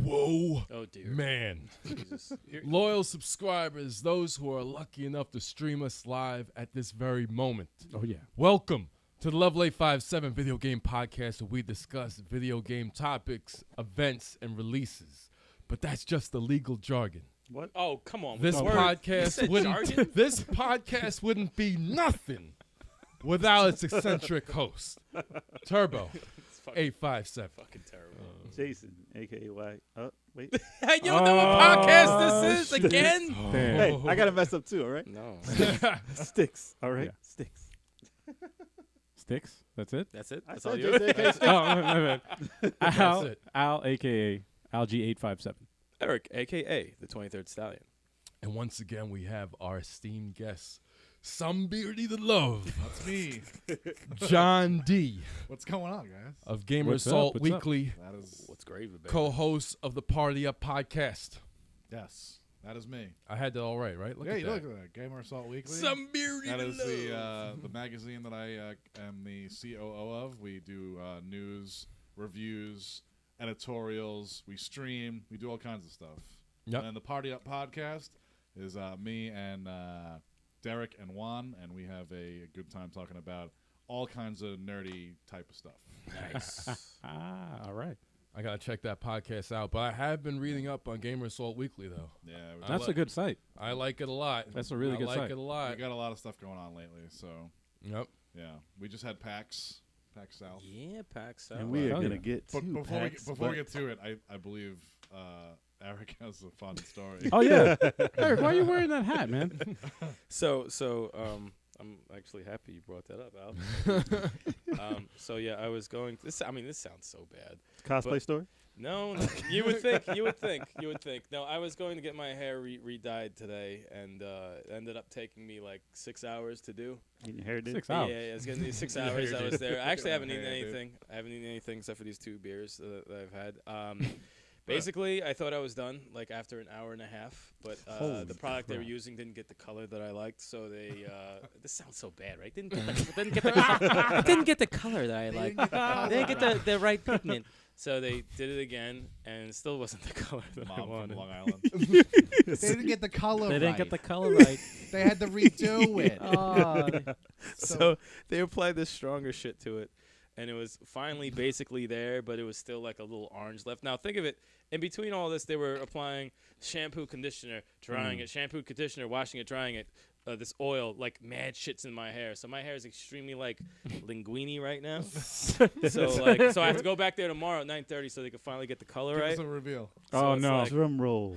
Whoa. Oh, dear. Man. Jesus. Loyal subscribers, those who are lucky enough to stream us live at this very moment. Oh, yeah. Welcome to the Level 857 Video Game Podcast, where we discuss video game topics, events, and releases. But that's just the legal jargon. What? Oh, come on. This podcast wouldn't be nothing without its eccentric host, Turbo 857. Fucking terrible. Jason, a.k.a. Wait. You don't know what podcast this is again? Hey, I got to mess up too, all right? No. Sticks, all right? Yeah. Sticks. Sticks? That's it? That's it? I That's said all you Jason, a.k.a. Sticks. Oh, my bad. Al, That's it. Al, a.k.a. Alg857. Eric, a.k.a. the 23rd Stallion. And once again, we have our esteemed guest, Some Beardy the Love, That's me. John D. What's going on, guys? of Gamer What's up? Assault What's up? Weekly, That is What's gravy, baby? co-host of the Party Up podcast. yes, that is me. I had that all right? Look Yeah, at you that. look at that. Gamer Assault Weekly. Some Beardy That the is Love. the magazine that I am the COO of. We do news, reviews, editorials. We stream. We do all kinds of stuff. Yep. And then the Party Up podcast is me and Derek and Juan, and we have a good time talking about all kinds of nerdy type of stuff. Nice. All right. I gotta check that podcast out, but I have been reading up on Gamer Assault Weekly though. Yeah, That's a good site. I like it a lot. That's a really good I like site. it a we lot. got a lot of stuff going on lately. So Yep. yeah, we just had PAX South. Yeah, PAX South. And we are Hell going to yeah. get to But before PAX, we get to it, I believe Eric has a fun story. Oh, yeah. Eric, why are you wearing that hat, man? So, I'm actually happy you brought that up, Al. So yeah, I was going. This sounds so bad. Cosplay but- story? No, you would think. No, I was going to get my hair re-dyed today, and it ended up taking me like 6 hours to do. Getting your hair did? 6 hours. Yeah, it was going to be 6 hours. I was there. I actually haven't eaten anything. I haven't eaten anything except for these 2 beers that I've had. Basically, I thought I was done like after an hour and a half, but the product they were using didn't get the color that I liked, so they. This sounds so bad, right? Didn't get the color that I liked. They didn't get the right pigment. So they did it again, and it still wasn't the color that I Mom wanted. from Long Island. They didn't get the color They right. didn't get the color right. They had to redo it. So they applied this stronger shit to it, and it was finally basically there, but it was still like a little orange left. Now think of it, in between all this, they were applying shampoo, conditioner, drying it, shampoo, conditioner, washing it, drying it, this oil, like mad shits in my hair. So my hair is extremely like linguine right now. so I have to go back there tomorrow at 9:30 so they can finally get the color Give right. us a reveal. So Oh, it's no. like- Drum roll.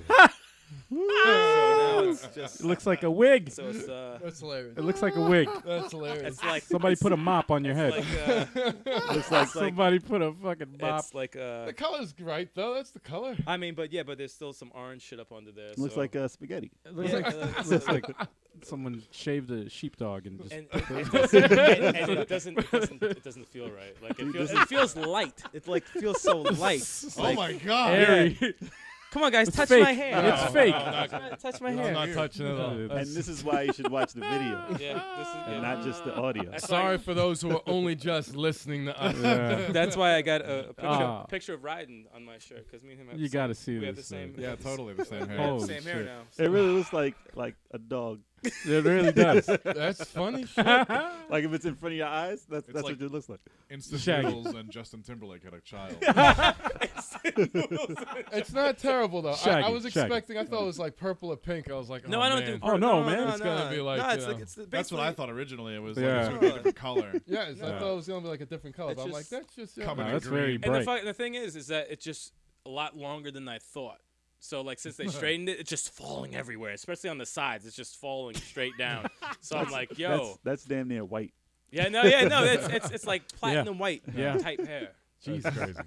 So now it's just. It looks like a wig. So it's That's hilarious. It looks like a wig. That's hilarious. it's like Somebody put a mop on your head. like Looks like somebody put a fucking mop. it's like The color's right though. That's the color. I mean, but there's still some orange shit up under there. Looks so. like spaghetti. It looks Yeah, like it's looks like someone shaved a sheepdog and just. and it doesn't feel right. Like it feels light. It like feels so light. Oh Like, my God! Airy. come on, guys, It's touch fake. my hair. It's fake. Touch my I'm hair. not touching it at all. And And this is why you should watch the video Yeah, this is and not just the audio. That's Sorry why- for those who are only just listening to us. Yeah. That's why I got a Ah. picture of Raiden on my shirt because me and him. Have You the same- gotta see We have the this, same. man. Yeah, totally the same hair. Holy Same hair shit. now. It really looks like a dog. It really does. That's funny shit. Like if it's in front of your eyes, that's like- what it looks like. Instant Shaggy. Noodles and Justin Timberlake had a child. It's not terrible though. I Shaggy, was Shaggy. expecting. I thought it was like purple or pink. I was like, No, oh, I don't man. do. Oh, no, man. It's gonna be like, no, it's you like know. it's That's what I thought originally. It was Yeah. like, it's gonna be a different color. Yes, I No. thought it was gonna be like a different color. It's But I'm like, just that's just coming No, in that's green. very And bright. the thing is that it's just a lot longer than I thought. So like since they straightened it, it's just falling everywhere, especially on the sides. It's just falling straight down. So I'm like, yo, That's damn near white. no, it's like platinum white Yeah. type hair. Jesus crazy.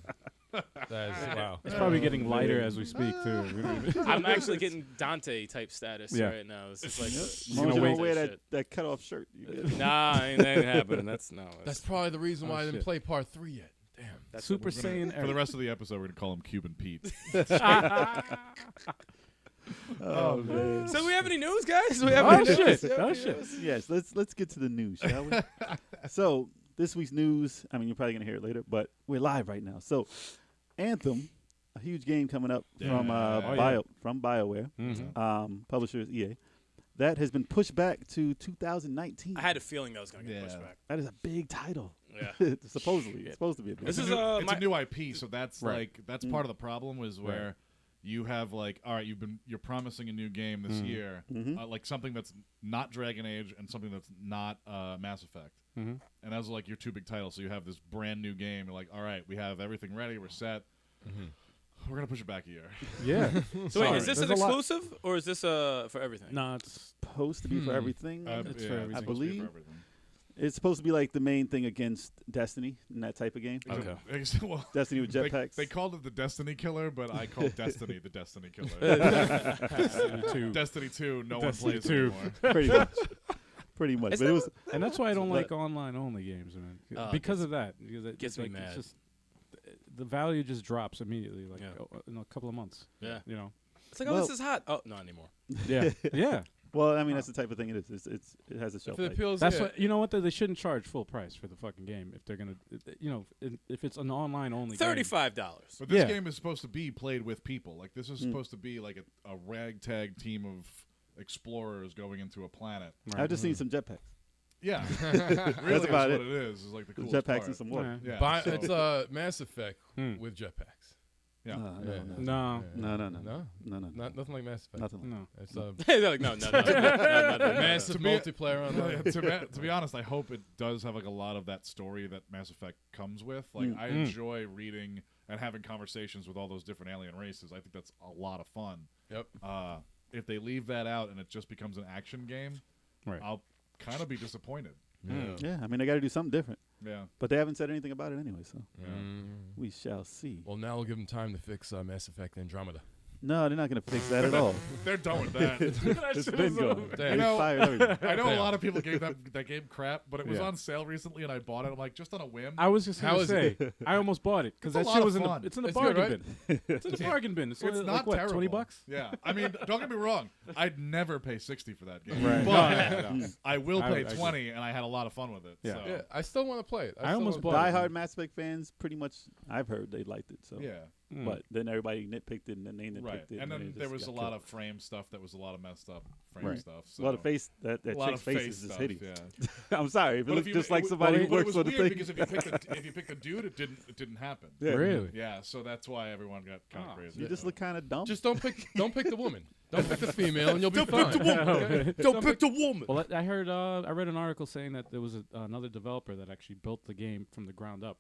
That is wow. It's probably getting lighter as we speak too. I'm actually getting Dante type status Yeah. right now. It's just like As You long as you know, don't wait. wear that cut off shirt. You good. Nah, ain't happening. That's That's probably the reason why I didn't shit. play part 3 yet. Damn. that's Super what we're gonna- Saiyan. For the rest of the episode, we're gonna call him Cuban Pete. Oh man. So do we have any news, guys? Do we have Oh any news? shit! Yeah, Oh yeah. shit! Yes, let's get to the news, shall we? So this week's news. I mean, you're probably gonna hear it later, but we're live right now. So Anthem a huge game coming up Yeah. from Oh, yeah. from BioWare. Mhm. Publisher is EA. That has been pushed back to 2019. I had a feeling that was going to get pushed Yeah. back. That is a big title. Yeah. Supposedly, it's supposed to be a big. This It's is a new, it's my- a new IP, so that's Right. like that's part of the problem was where you have like, all right, you're promising a new game this year, like something that's not Dragon Age and something that's not Mass Effect, and those are like your two big titles. So you have this brand new game. You're like, all right, we have everything ready, we're set. We're gonna push it back a year. Yeah. So wait, is this There's an a lot- exclusive or is this for everything? No, it's supposed to be for everything. It's for everything. I It's supposed to be for believe everything. it's supposed to be like the main thing against Destiny and that type of game. Okay. Well, Destiny with jetpacks. they called it the Destiny Killer, but I called Destiny the Destiny Killer. Destiny 2. Destiny 2, no Destiny one plays 2. anymore. pretty much. Pretty much. Is But it that was And that's why I don't So like that- online only games, man. Oh, Because of that. Because it gets it's me like, mad. It's just, the value just drops immediately, like Yeah. in a couple of months. Yeah. You know. It's like, oh, Well- this is hot. Oh, not anymore. Yeah. Yeah. well, I mean that's the type of thing it is. It has a If shelf it life. appeals, That's yeah. what you know. What they shouldn't charge full price for the fucking game if they're gonna, you know, if it's an online only. $35. But this Yeah. game is supposed to be played with people. Like this is supposed to be like a ragtag team of explorers going into a planet. Game. I've just seen some jetpacks. Yeah, really is about what it. it is. Is like the Some coolest jetpacks part. and some water. Yeah, so- It's Mass Effect Hmm. with jetpacks. yeah. No, Yeah. No. No. No, nothing like Mass Effect. Nothing. No. It's They're like, no. massive To be- multiplayer online. to be honest, I hope it does have like a lot of that story that Mass Effect comes with. Like I enjoy reading and having conversations with all those different alien races. I think that's a lot of fun. Yep. If they leave that out and it just becomes an action game, Right. I'll kind of be disappointed. Yeah, I mean they got to do something different. Yeah. But they haven't said anything about it anyway, so Mm. we shall see. Well, now we'll give them time to fix Mass Effect Andromeda. No, they're not going to fix that at all. They're done with that. It's been going. Damn. They You know- fired everything. I know Damn. a lot of people gave that game crap, but it was Yeah. on sale recently and I bought it. I'm like, just on a whim. I was just How gonna is say, I almost bought it because It's a that lot shit of was in fun. the. It's in the It's good, bargain bin. It's in the bargain bin. It's, It's only, not like what, terrible. 20 bucks? Yeah. I mean, don't get me wrong. I'd never pay 60 for that game. Right. But No. I will I pay agree. 20 and I had a lot of fun with it. Yeah. So. Yeah, I still want to play it. I still almost wanna bought play it. it. Die-hard Mass Effect fans, pretty much, I've heard they liked it. So, Yeah. Mm. but then everybody nitpicked it, and then they nitpicked Right. it, And they then just there was a got lot killed. of frame stuff that was a lot of messed up frame Right. stuff. So. a lot of face. That a lot chick's of face face is just stuff, hideous. Yeah. I'm sorry, if it But looks if just you- like somebody who but it works was for the weird thing. because if you picked a dude, it didn't happen. Yeah. Really? Yeah, so that's why everyone got kind of crazy. You just look kind of dumb. Just don't pick the woman. Don't pick the female, and you'll be Don't fine. pick the woman. Okay? Don't pick the woman. Well, I heard. I read an article saying that there was another developer that actually built the game from the ground up,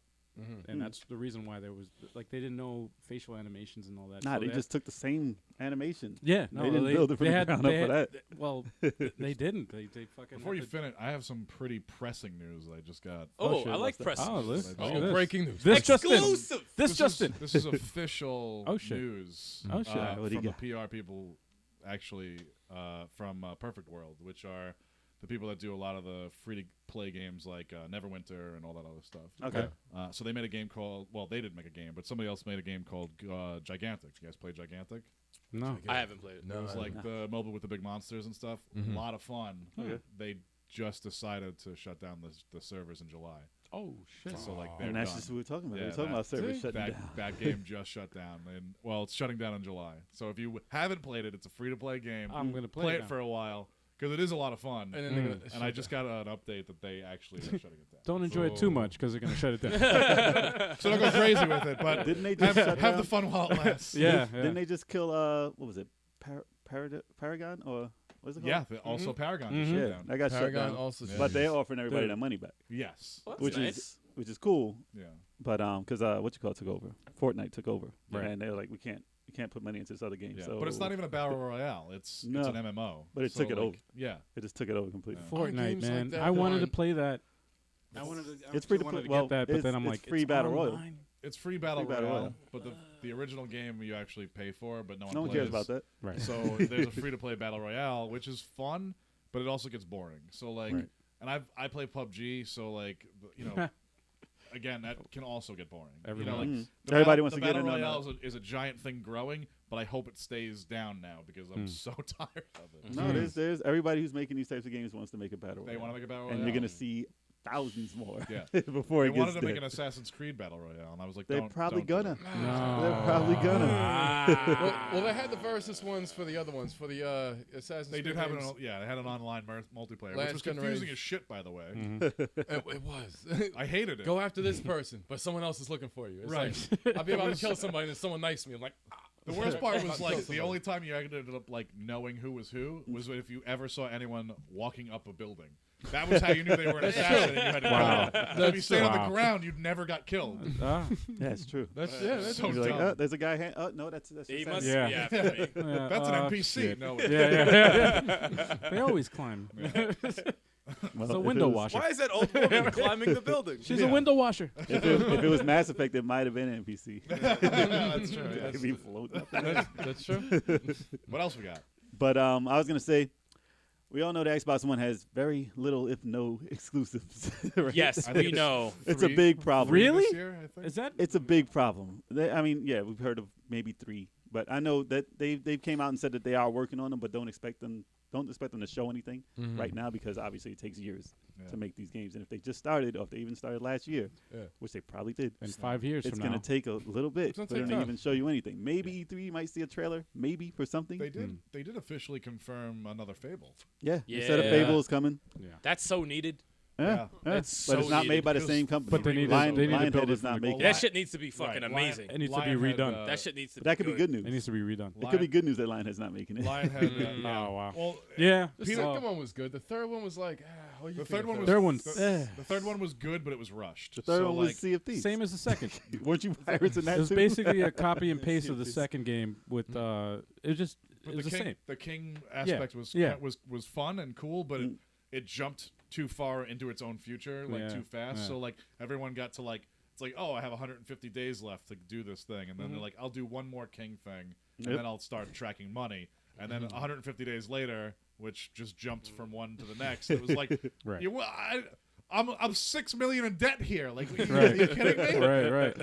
and that's the reason why there was like they didn't know facial animations and all that. Nah, so they just took the same animation. yeah. they No, didn't build it from the had, ground up they for had- that. Well, they didn't. They fucking. Before had you to- finish, I have some pretty pressing news I just got. Oh, shit, I like what's that? press. Oh, this. Oh, look at this. breaking news. This just in. Exclusive. This just in. This is official Oh, shit. news. Oh, shit. What do you from the got? PR people, actually, from Perfect World, which are the people that do a lot of the free-to-play games like Neverwinter and all that other stuff. Okay. So they made a game called, well, they didn't make a game, but somebody else made a game called Gigantic. You guys play Gigantic? No. I haven't played it. No, It was I like the mobile with the big monsters and stuff. A lot of fun. They just decided to shut down the servers in July. Oh shit. So like they're And that's done. just what we're talking about. Yeah, we're talking about servers shutting that, down. that game just shut down, and well, it's shutting down in July. So if you haven't played it, it's a free-to-play game. I'm gonna play it it for a while because it is a lot of fun. And then they're gonna And I just got an update that they actually are shutting it down. Don't enjoy it too much because they're gonna shut it down. So don't go crazy with it, but Didn't they just shut have down? the fun while it lasts. yeah. Didn't they just kill what was it? Paragon or what's it called? Yeah. Also, Paragon just shut Yeah, down. that got shut Paragon down. also. Yeah. But they're offering everybody Dude. their money back, Yes. Well, that's which nice. is cool. Yeah. But because what you call it took over, Fortnite took over, Right. and they were like, we can't put money into this other game. Yeah. So But it's not even a battle royale. It's No. an MMO. But it So, took it like, over. Yeah. It just took it over completely. Yeah. Fortnite, games like man. that I wanted to one- play that. I wanted to. It's free to wanted play. to Well, get that, but it's- then I'm it's like, free it's battle royal. online. It's free battle Free battle royale, royale. but the original game you actually pay for, but no one No one plays. cares about that. Right. So there's a free to play battle royale, which is fun, but it also gets boring. So like, Right. and I play PUBG, so like, you know, again that can also get boring. Everybody- You know, like Everybody wants the to get battle in on royale that. is a giant thing growing, but I hope it stays down now because I'm so tired of it. No, there's everybody who's making these types of games wants to make a battle They royale. want to make a battle and royale. you're gonna see thousands more Yeah. before They it wanted gets to make there. an Assassin's Creed battle royale, and I was like, They're don't. probably don't do gonna. it. No. They're probably gonna. Well, they had the versus ones for the other ones for the Assassin's They Creed did have games. they had an online multiplayer, Last which was confusing generation. as shit, by the way. It was. I hated it. Go after this person, but someone else is looking for you. It's Right. like, I'll be about to kill somebody, and someone nice to me. I'm like, The worst part was Kill like the somebody. only time you ended up like knowing who was if you ever saw anyone walking up a building. That was how you knew they were an assassin. And you had to Wow. kill them. So if you stayed on Wow. the ground, you'd never got killed. That's true. that's so You're like, dumb. oh, there's a guy. Oh no, that's He Assassin's must Yeah. be after me. Yeah, That's an NPC. shit. No, Yeah. They always climb. Well, It's a if window it was- washer. Why is that old woman climbing the building? She's a window washer. If it was Mass Effect, it might have been an NPC. that's true. It Yes. could be floating up there. that's true. What else we got? But I was gonna say, we all know the Xbox One has very little, if no, exclusives. Right? Yes, I think we know. It's a Three- big problem. three Really? this year, I think. Is that? It's a big problem. I mean, yeah, we've heard of maybe 3, but I know that they came out and said that they are working on them, but don't expect them to show anything right now because obviously it takes years Yeah. to make these games. And if they just started, or if they even started last year, Yeah. which they probably did, In 5 years it's from going now. to take a little bit It's gonna for take them to time. even show you anything. Maybe E3 might see a trailer, maybe for something. They did. They did officially confirm another Fable. Yeah, they said a Yeah. Fable is coming. Yeah. That's so needed. Yeah, That's but so it's not made by the needed. same company. But they need to- Lion, they need to Lionhead build it is from not the making That it. shit needs to be fucking Right. amazing. It needs to be Lionhead, redone. That shit needs to be That could be good news. It needs to be redone. It could be good news that Lionhead's not making it. Lionhead. Oh wow. Well, Yeah. The Peter- second one was good. The third one was like, what do you the think third of one was Third one's- the third one was good, but it was rushed. The third So, one was like, Sea of Thieves. Same as the second. Weren't you pirates in that It was too? basically a copy and paste of the second game with it was just but it was the king, same. The king aspect was Yeah. was fun and cool, but it jumped too far into its own future, like Yeah. too fast. Yeah. So like everyone got to like it's like, oh, I have 150 days left to do this thing, and then they're like, I'll do one more king thing, and Yep. then I'll start tracking money, and then 150 days later, which just jumped from one to the next, it was like, Right. I'm 6 million in debt here. Like, are Right. you kidding me? Right.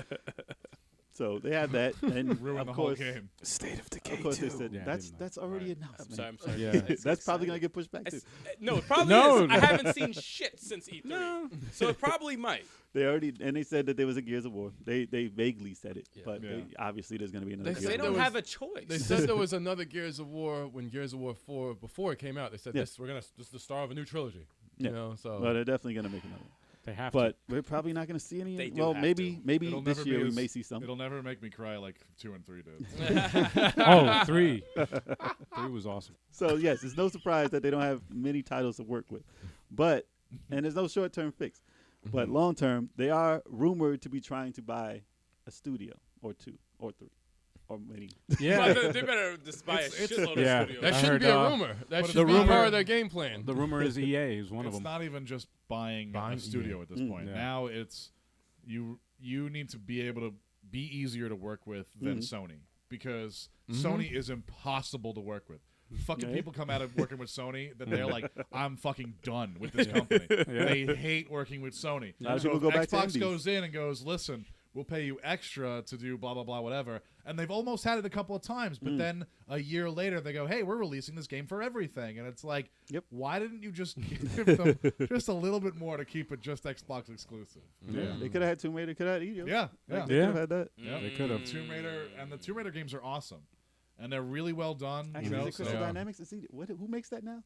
So they had that, and Ruin of the whole course, game. State of Decay of course they said Yeah, I that's didn't know. that's already Right. announced. I'm man. sorry. I'm sorry. Yeah. It's That's probably exciting. gonna get pushed back too. No, it probably No. is. I haven't seen shit since E3. No. So it probably might. They already and they said that there was a Gears of War. They vaguely said it, Yeah. but Yeah. obviously there's gonna be another. They Gears said They of there don't War. was- have a choice. They said there was another Gears of War when Gears of War 4 before it came out. They said Yeah. this is the start of a new trilogy. Yeah. You know, so Well, they're definitely gonna make another. They have But we're probably not gonna see any. They do Well, have maybe to. maybe It'll this never year be we as- may see something. It'll never make me cry like 2 and 3 did. to. Oh, 3. 3 was awesome. So yes, it's no surprise that they don't have many titles to work with, but and there's no short-term fix. But long-term, they are rumored to be trying to buy a studio or 2 or 3 or many. Yeah. Well, they better just buy a It's- shitload yeah. of studios. that I shouldn't heard, be a uh, rumor. That but should the be rumor- part of their game plan. The rumor is EA is one of It's them. not even just buying Buying a studio EA. at this point. Yeah. Now it's you need to be able to be easier to work with than Sony because Sony is impossible to work with. Fucking Yeah. people come out of working with Sony that they're like, I'm fucking done with this company. They hate working with Sony. A lot of So people if go back to Xbox indies. goes in and goes, listen, we'll pay you extra to do blah blah blah whatever, and they've almost had it a couple of times, but then a year later they go, hey, we're releasing this game for everything, and it's like, Yep. why didn't you just give them just a little bit more to keep it just Xbox exclusive? Yeah. They could have had Tomb Raider, could have had Eidos. Yeah, Like, yeah. they Yeah. could have had that. Yeah. They could have. Tomb Raider and the Tomb Raider games are awesome, and they're really well done. Actually, you know, is it Crystal so- Dynamics? Is who makes that now?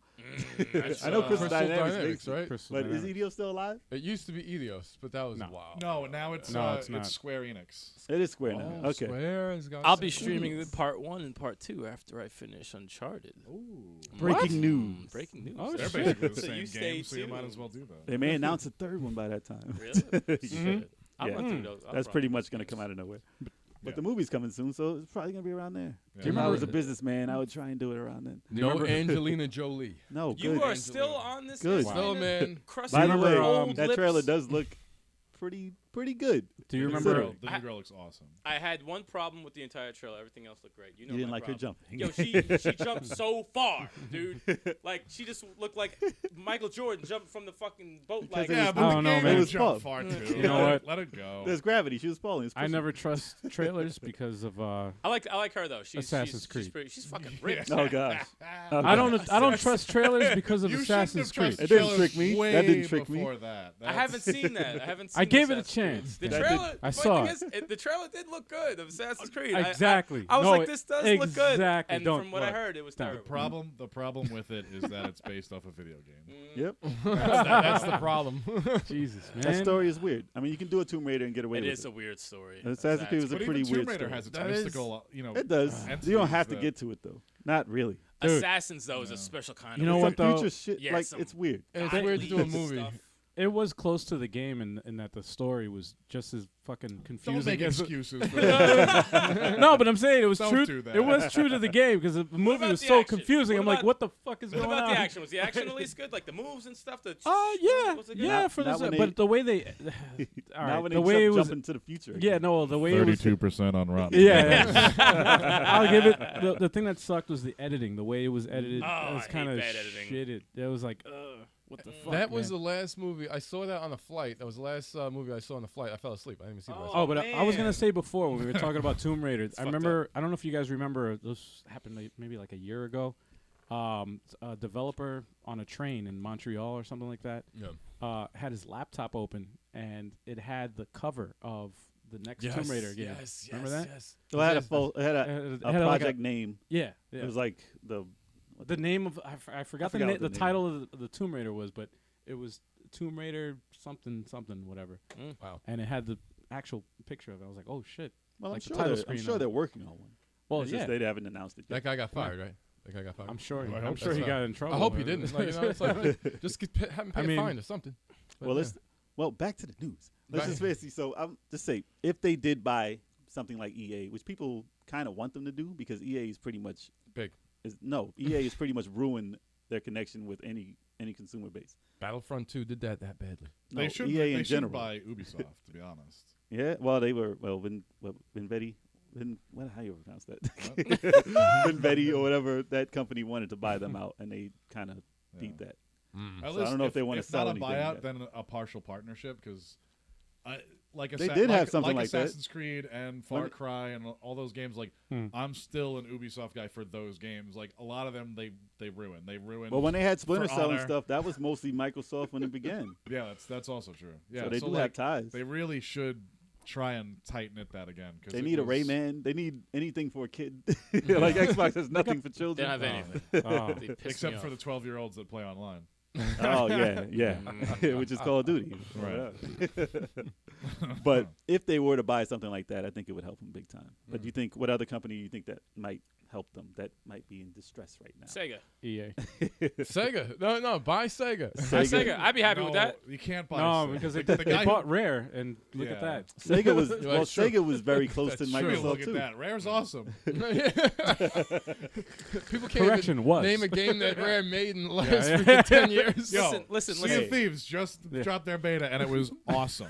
That's, I know Crystal Crystal Dynamics, Dynamics, makes it. right? Crystal But is Dynamics. Eidos still alive? It used to be Eidos, but that was No. wow. No, now it's No, it's not. Square Enix. It is Square Oh, now. Okay. Square has got I'll be some- streaming the part 1 and part 2 after I finish Uncharted. Ooh, Breaking news. Breaking news. Oh, they're shit. basically the So same you stay game, so you might tuned. as well do that. They may announce a third one by that time. Really? Yeah. I'll Yeah. run through those. I'll That's run pretty through much those going to games. come out of nowhere. But Yeah. the movie's coming soon, so it's probably going to be around there. Yeah. If I was a remember- businessman, I would try and do it around then. No remember- Angelina Jolie. No, You good. are still on this. Good. guy Still, trying to man. crust By the your way, old that lips. trailer does look pretty pretty good. Do you The new remember? girl- The new girl looks awesome. I had one problem with the entire trailer. Everything else looked great. You know You didn't my like her problem. jumping. Yo, she jumped so far, dude. Like she just looked like Michael Jordan jumped from the fucking boat. Because Like it Yeah, was- but I the don't know, game man. didn't It was jump fun. far too. You know what? Let it go. There's gravity. She was falling. It's I pushing. never trust trailers because of. I like her though. Assassin's Creed. She's fucking rich. Oh gosh. I don't trust trailers because of You Assassin's shouldn't have Creed. It trusted didn't trick me. trailers That didn't way trick me. before that. I haven't seen that. I haven't seen I gave it a Assassin's Creed. chance. The That did- trailer. I the saw funny thing is, the trailer did look good of Assassin's Creed. Exactly. I was No, like, this does look good. exactly. And Don't- from what I look. heard, it was Don't. terrible. The problem with it is that it's based off a video game. Yep. That's the problem. Jesus, man. That story is weird. I mean, you can do a Tomb Raider and get away It with is it. a weird story. Assassin's Creed was a But pretty even Tomb weird Raider story. has its That is- mystical, It does. You don't have to get to it though. Not really. Dude. Assassins though is a special kind You of know weird. what, though? Future shit. Yeah, like some it's weird. It's godly weird to do a stuff. movie. It was close to the game in that the story was just as fucking confusing. Don't make as excuses. For that. no, but I'm saying it was Don't true. do that. It was true to the game because the movie about was the so action? confusing. What I'm like, about- what the fuck is What going about on? the action? Was the action at least good? Like the moves and stuff? Oh yeah, Was it good? yeah. Not- For not the when but they- the way they, all Now right, when the they way it jump was, into the future. yeah, no, the way it was. 32% on Rotten. Yeah, I'll give it. The thing that sucked was the editing. The way it was edited, Oh, it was I kind of hate bad editing. shitted. It was like, what the fuck? That was man? the last movie I saw that on a flight. That was the last movie I saw on the flight. I fell asleep. I didn't even see the rest. Oh, but I was gonna man. say before when we were talking about Tomb Raider, I fucked remember. I don't know if you guys remember. This happened maybe like a year ago. A developer on a train in Montreal or something like that had his laptop open and it had the cover of the next Tomb Raider game. Yes, Remember that? Yes. So it had a It a had like project name. yeah. It was like the The name of I forgot forgot what the the name title of the Tomb Raider was, but it was Tomb Raider something whatever. Wow. And it had the actual picture of it. I was like, oh shit. well, like the I'm title sure, screen they're, of it. they're working on one. Well, It's yeah. just they haven't announced it That yet. guy got fired, right? That guy got fired. I'm sure. I I'm hope sure he so. got in trouble. I hope he didn't. Like, it's like just have him pay I mean- a fine or something. But Well, yeah. back to the news. Let's Right. just basically. So I'm just say if they did buy something like EA, which people kind of want them to do because EA is pretty much Big. EA is pretty much ruined their connection with any consumer base. Battlefront 2 did that badly. No, They should. EA They in should general. buy Ubisoft. To be honest. Yeah, well, they were Vinvetti. How you pronounce that? Vinvetti or whatever. That company wanted to buy them out, and they kind of beat that. At So I don't know if they wanna If sell not a anything buyout, yet. then a partial partnership because. They did have something like that. Assassin's Creed and Far Cry and all those games. Like I'm still an Ubisoft guy for those games. Like a lot of them, they ruined. They ruined. Well, when they had Splinter For Cell and Honor. stuff, that was mostly Microsoft when it began. Yeah, that's also true. Yeah, So they do like, have ties. They really should try and tighten it that again. Cause They it need a was- Rayman. They need anything for a kid. Like Xbox has nothing for They children. don't have anything. Oh. They piss except me for off. the 12-year-olds that play online. Oh yeah, which is Call of Duty. Right. But if they were to buy something like that, I think it would help them big time. But do you think what other company you think that might help them? That might be in distress right now. Sega. EA. Sega. No, buy Sega. Sega. I'd be happy with No, that. You can't buy. No, Sega. because the they guy bought Rare, and look Yeah. at that. Sega was You're well. like, sure. Sega was very close to That's Who, Microsoft look at too. that. Rare's awesome. People can't Correction even was. name a game that Rare made in the last Yeah. freaking 10 years. Yo, Listen. Sea of Thieves just dropped their beta and it was awesome.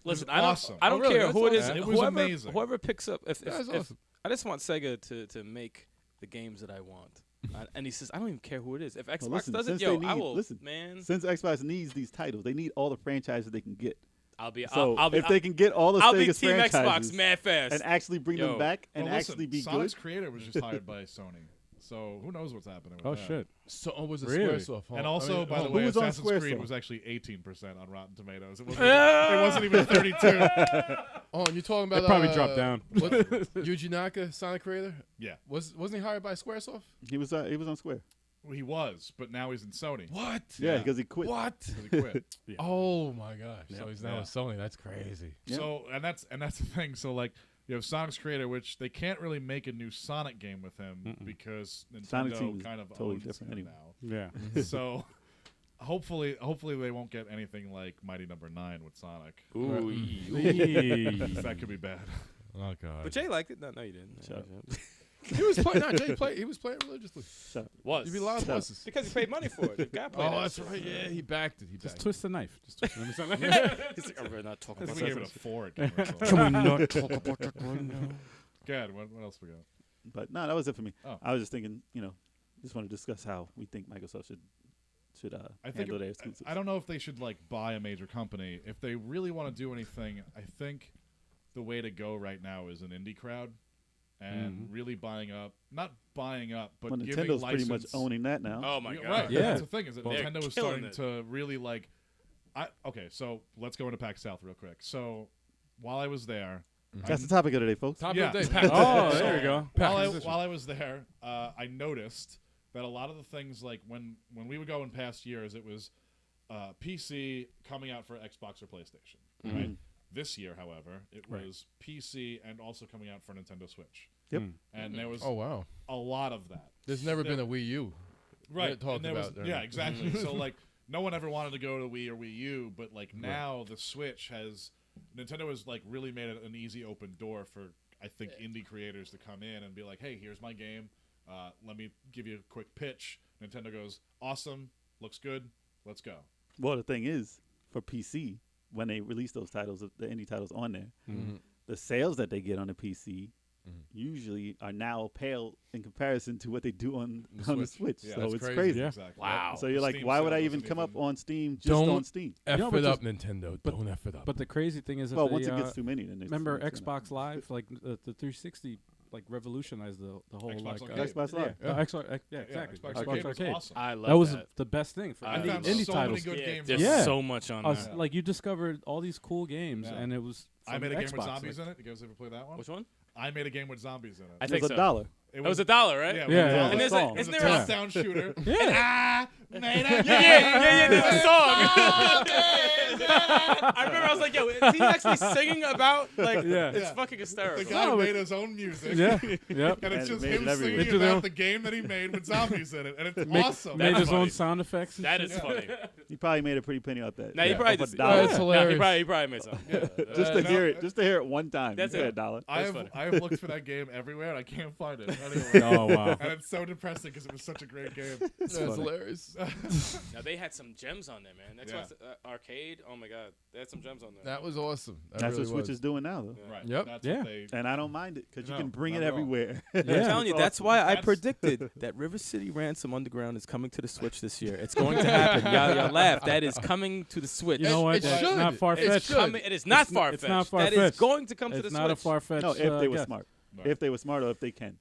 Listen, awesome. I don't Oh, really? care That's who it is. awesome. It was whoever, amazing. Whoever picks up, if That's if awesome. I just want Sega to make the games that I want. And he says, I don't even care who it is. If Xbox listen, does it, since yo, they I need- will. listen, Man, Since Xbox needs these titles, they need all the franchises they can get. I'll be. So I'll be. if they can get all the I'll be Sega's Team franchises Xbox mad fast. and actually bring Yo. them back and Well, listen, actually be Sonic's good, creator was just hired by Sony. So who knows what's happening with Oh that. shit. So was it Really? Squaresoft? Huh? And also, by the who way, was on Assassin's Creed Squaresoft? was actually 18% on Rotten Tomatoes. It wasn't even 32. Oh, and you're talking about They probably dropped down. What, Yuji Naka, Sonic creator? Yeah. Wasn't he hired by Squaresoft? he was on Square. Well, he was, but now he's in Sony. What? Yeah, because he quit. What? So he quit. Oh my gosh! So Yep. he's now Yeah. with Sony. That's crazy. Yeah. So and that's the thing. So like you have Sonic's creator, which they can't really make a new Sonic game with him because Sonic Nintendo Team is kind of totally owns different him anyway. Yeah. now. So hopefully they won't get anything like Mighty Number 9 with Sonic. Ooh. Eee. That could be bad. Oh god. But Jay liked it. No, you didn't. Shut He was playing. No, Jay played. He was playing religiously. Was. You be loud voices. Because he paid money for it. The guy played Oh, it. that's right. Yeah, he backed it. He Just backed twist the knife. Just twist the knife. He's like, I'm really not talking I about think we gave that. it a 4 at Gamertags. Can we not talk about that right now? Good. What else we got? But no, that was it for me. Oh. I was just thinking, just want to discuss how we think Microsoft should I think handle their exclusives. I don't know if they should like buy a major company. If they really want to do anything, I think the way to go right now is an indie crowd and really not buying up, but well, giving Nintendo's license. pretty much owning that now. Oh my god. Right. Yeah. That's the thing is that Well, Nintendo they're is starting killing to really like. Okay, so let's go into PAX South real quick. So while I was there, That's the topic of the day, folks. Top Yeah. of the day. PAX. Oh, So, there we go. While I was there, I noticed that a lot of the things like when we would go in past years, it was PC coming out for Xbox or PlayStation. Right. This year, however, it was PC and also coming out for Nintendo Switch. Yep. And there was Oh wow. a lot of that. There's never been a Wii U. Right. talked and there was, about yeah, there. exactly. So like no one ever wanted to go to Wii or Wii U, but like now the Switch has Nintendo has like really made it an easy open door for I think indie creators to come in and be like, hey, here's my game. Let me give you a quick pitch. Nintendo goes, awesome, looks good, let's go. Well, the thing is, for PC, when they release those titles, the indie titles on there, the sales that they get on the PC usually are now pale in comparison to what they do on the Switch. Yeah, so that's it's crazy. crazy. Yeah. Exactly. Wow. So you're like, Steam why would sale I even doesn't come up on Steam just Don't on Steam? F but it up, just- Nintendo. but- Don't F it up. But the crazy thing is that Well, they, once it gets too many, then there's remember it's gonna- Xbox Live, like the 360, like revolutionized the whole Xbox like Arcade. Xbox Live. yeah, Xbox, yeah, exactly. Xbox Xbox Arcade was Arcade. awesome. I love That was that. the best thing for I indie, found indie so titles. many good games. There's Yeah. so much on that. Like you discovered all these cool games, Yeah. and it was. I from made a game Xbox, with zombies like, in it. You guys ever play that one? Which one? I made a game with zombies in it. I It's think a so. dollar. It was $1, right? Yeah, Yeah, it yeah. was And there's a, song. It was isn't a there a top-down shooter. Yeah. And made a yeah, there's a song. I remember I was like, yo, is he actually singing about, like, Yeah. it's Yeah. fucking hysterical. The guy No, but- made his own music. Yeah, yep. And it's And just made him it everywhere. singing Into about the- the game that he made with zombies in it. And it's Make- awesome. Made That's his own funny. sound effects. And That shit. is funny. You probably made a pretty penny off that. Now, he probably off a just, dollar. That's hilarious. he probably made something. Just to no, hear it, just to hear it one time. That's you said it. $1. I That's have funny. looked for that game everywhere and I can't find it anywhere. Oh wow. And it's so depressing because it was such a great game. That's hilarious. Now, they had some gems on there, man. Xbox Arcade, oh my God. They had some gems on there. That was awesome. That That's really what Switch was. is doing now, though. Yeah. Right. Yep. That's Yeah. what they. And I don't mind it because you No, can bring not it at all. everywhere. Yeah. I'm telling you, that's why I That's- predicted that River City Ransom Underground is coming to the Switch this year. It's going to happen. Y'all laugh. That is coming to the Switch. You know what? It That's should. not far It's fetched. should. coming. It is not It's not far-fetched. That far-fetched. is going to come to It's the not a Switch. far fetched. No, if they were guess. smart. Right. If they were smart or if they can.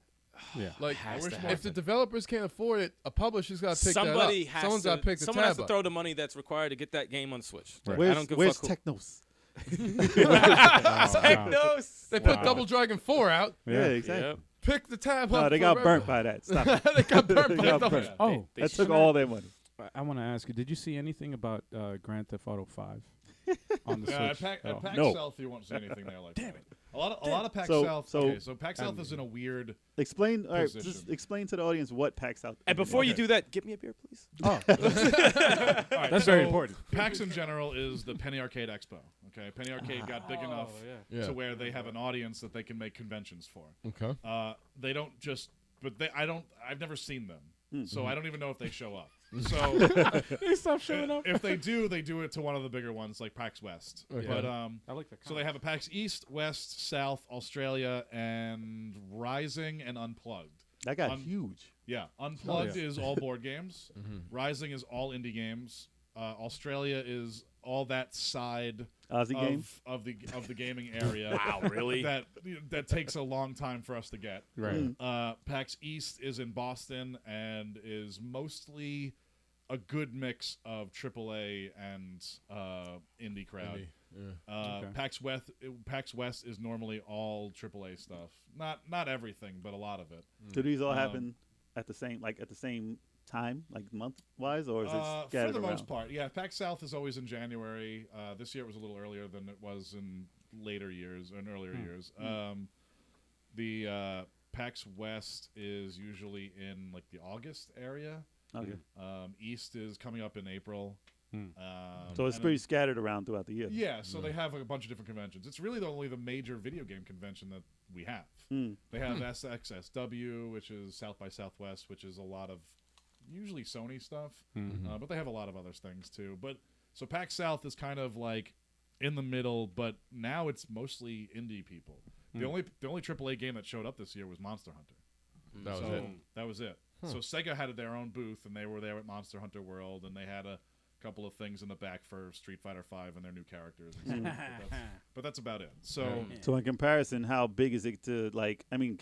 Yeah. Like, Has wish to more if the happen. developers can't afford it, a publisher's got to pick Somebody that up. has Someone's to. got to pick the Someone has tab to up. throw the money that's required to get that game on Switch. Right. I Where's, don't give where's a fuck. Technos? Technos. They put Wow. Double Dragon 4 out. Yeah, exactly. Yep. Pick the tab No, up. they for got Red burnt Bull. by that. Stop it. They got burnt They by got Double burnt. Dragon. Oh, They That took should- all their money. I want to ask you, did you see anything about Grand Theft Auto 5 on the Yeah, Switch? at at all? PAX No. South, you won't see anything there like that. A lot of PAX So- South. so- okay, so PAX South is in a weird. Explain. All right, Position. just explain to the audience what PAX South. And before you Okay. do that, give me a beer, please. Oh, All right, that's very so important. PAX in general is the Penny Arcade Expo. Okay, Penny Arcade got big enough Yeah. to where they have an audience that they can make conventions for. Okay. They don't just, but they. I've never seen them, so I don't even know if they show up. So They stopped showing up. if they do it to one of the bigger ones like PAX West. Okay. But I like that. so they have a PAX East, West, South, Australia, and Rising and Unplugged. That got huge. Yeah, Unplugged yeah. is all board games. Rising is all indie games. Australia is all that side Aussie game. of the gaming area. Wow, really? that takes a long time for us to get. Right. PAX East is in Boston and is mostly a good mix of AAA and indie crowd. Indie, yeah. Okay. PAX West is normally all AAA stuff. Not everything, but a lot of it. Do these all happen at the same time, like month wise, or is it For scattered the around? most part, yeah. PAX South is always in January. This year it was a little earlier than it was in later years or in earlier years. The PAX West is usually in like the August area. Okay. East is coming up in April. So it's and pretty scattered around throughout the year. Yeah, so they have a bunch of different conventions. It's really only the major video game convention that we have. They have SXSW, which is South by Southwest, which is a lot of usually Sony stuff, but they have a lot of other things too. But so PAX South is kind of like in the middle, but now it's mostly indie people. The only AAA game that showed up this year was Monster Hunter. That was it. So Sega had their own booth, and they were there at Monster Hunter World, and they had a couple of things in the back for Street Fighter V and their new characters. And stuff. But that's about it. So in comparison, how big is it to like? I mean,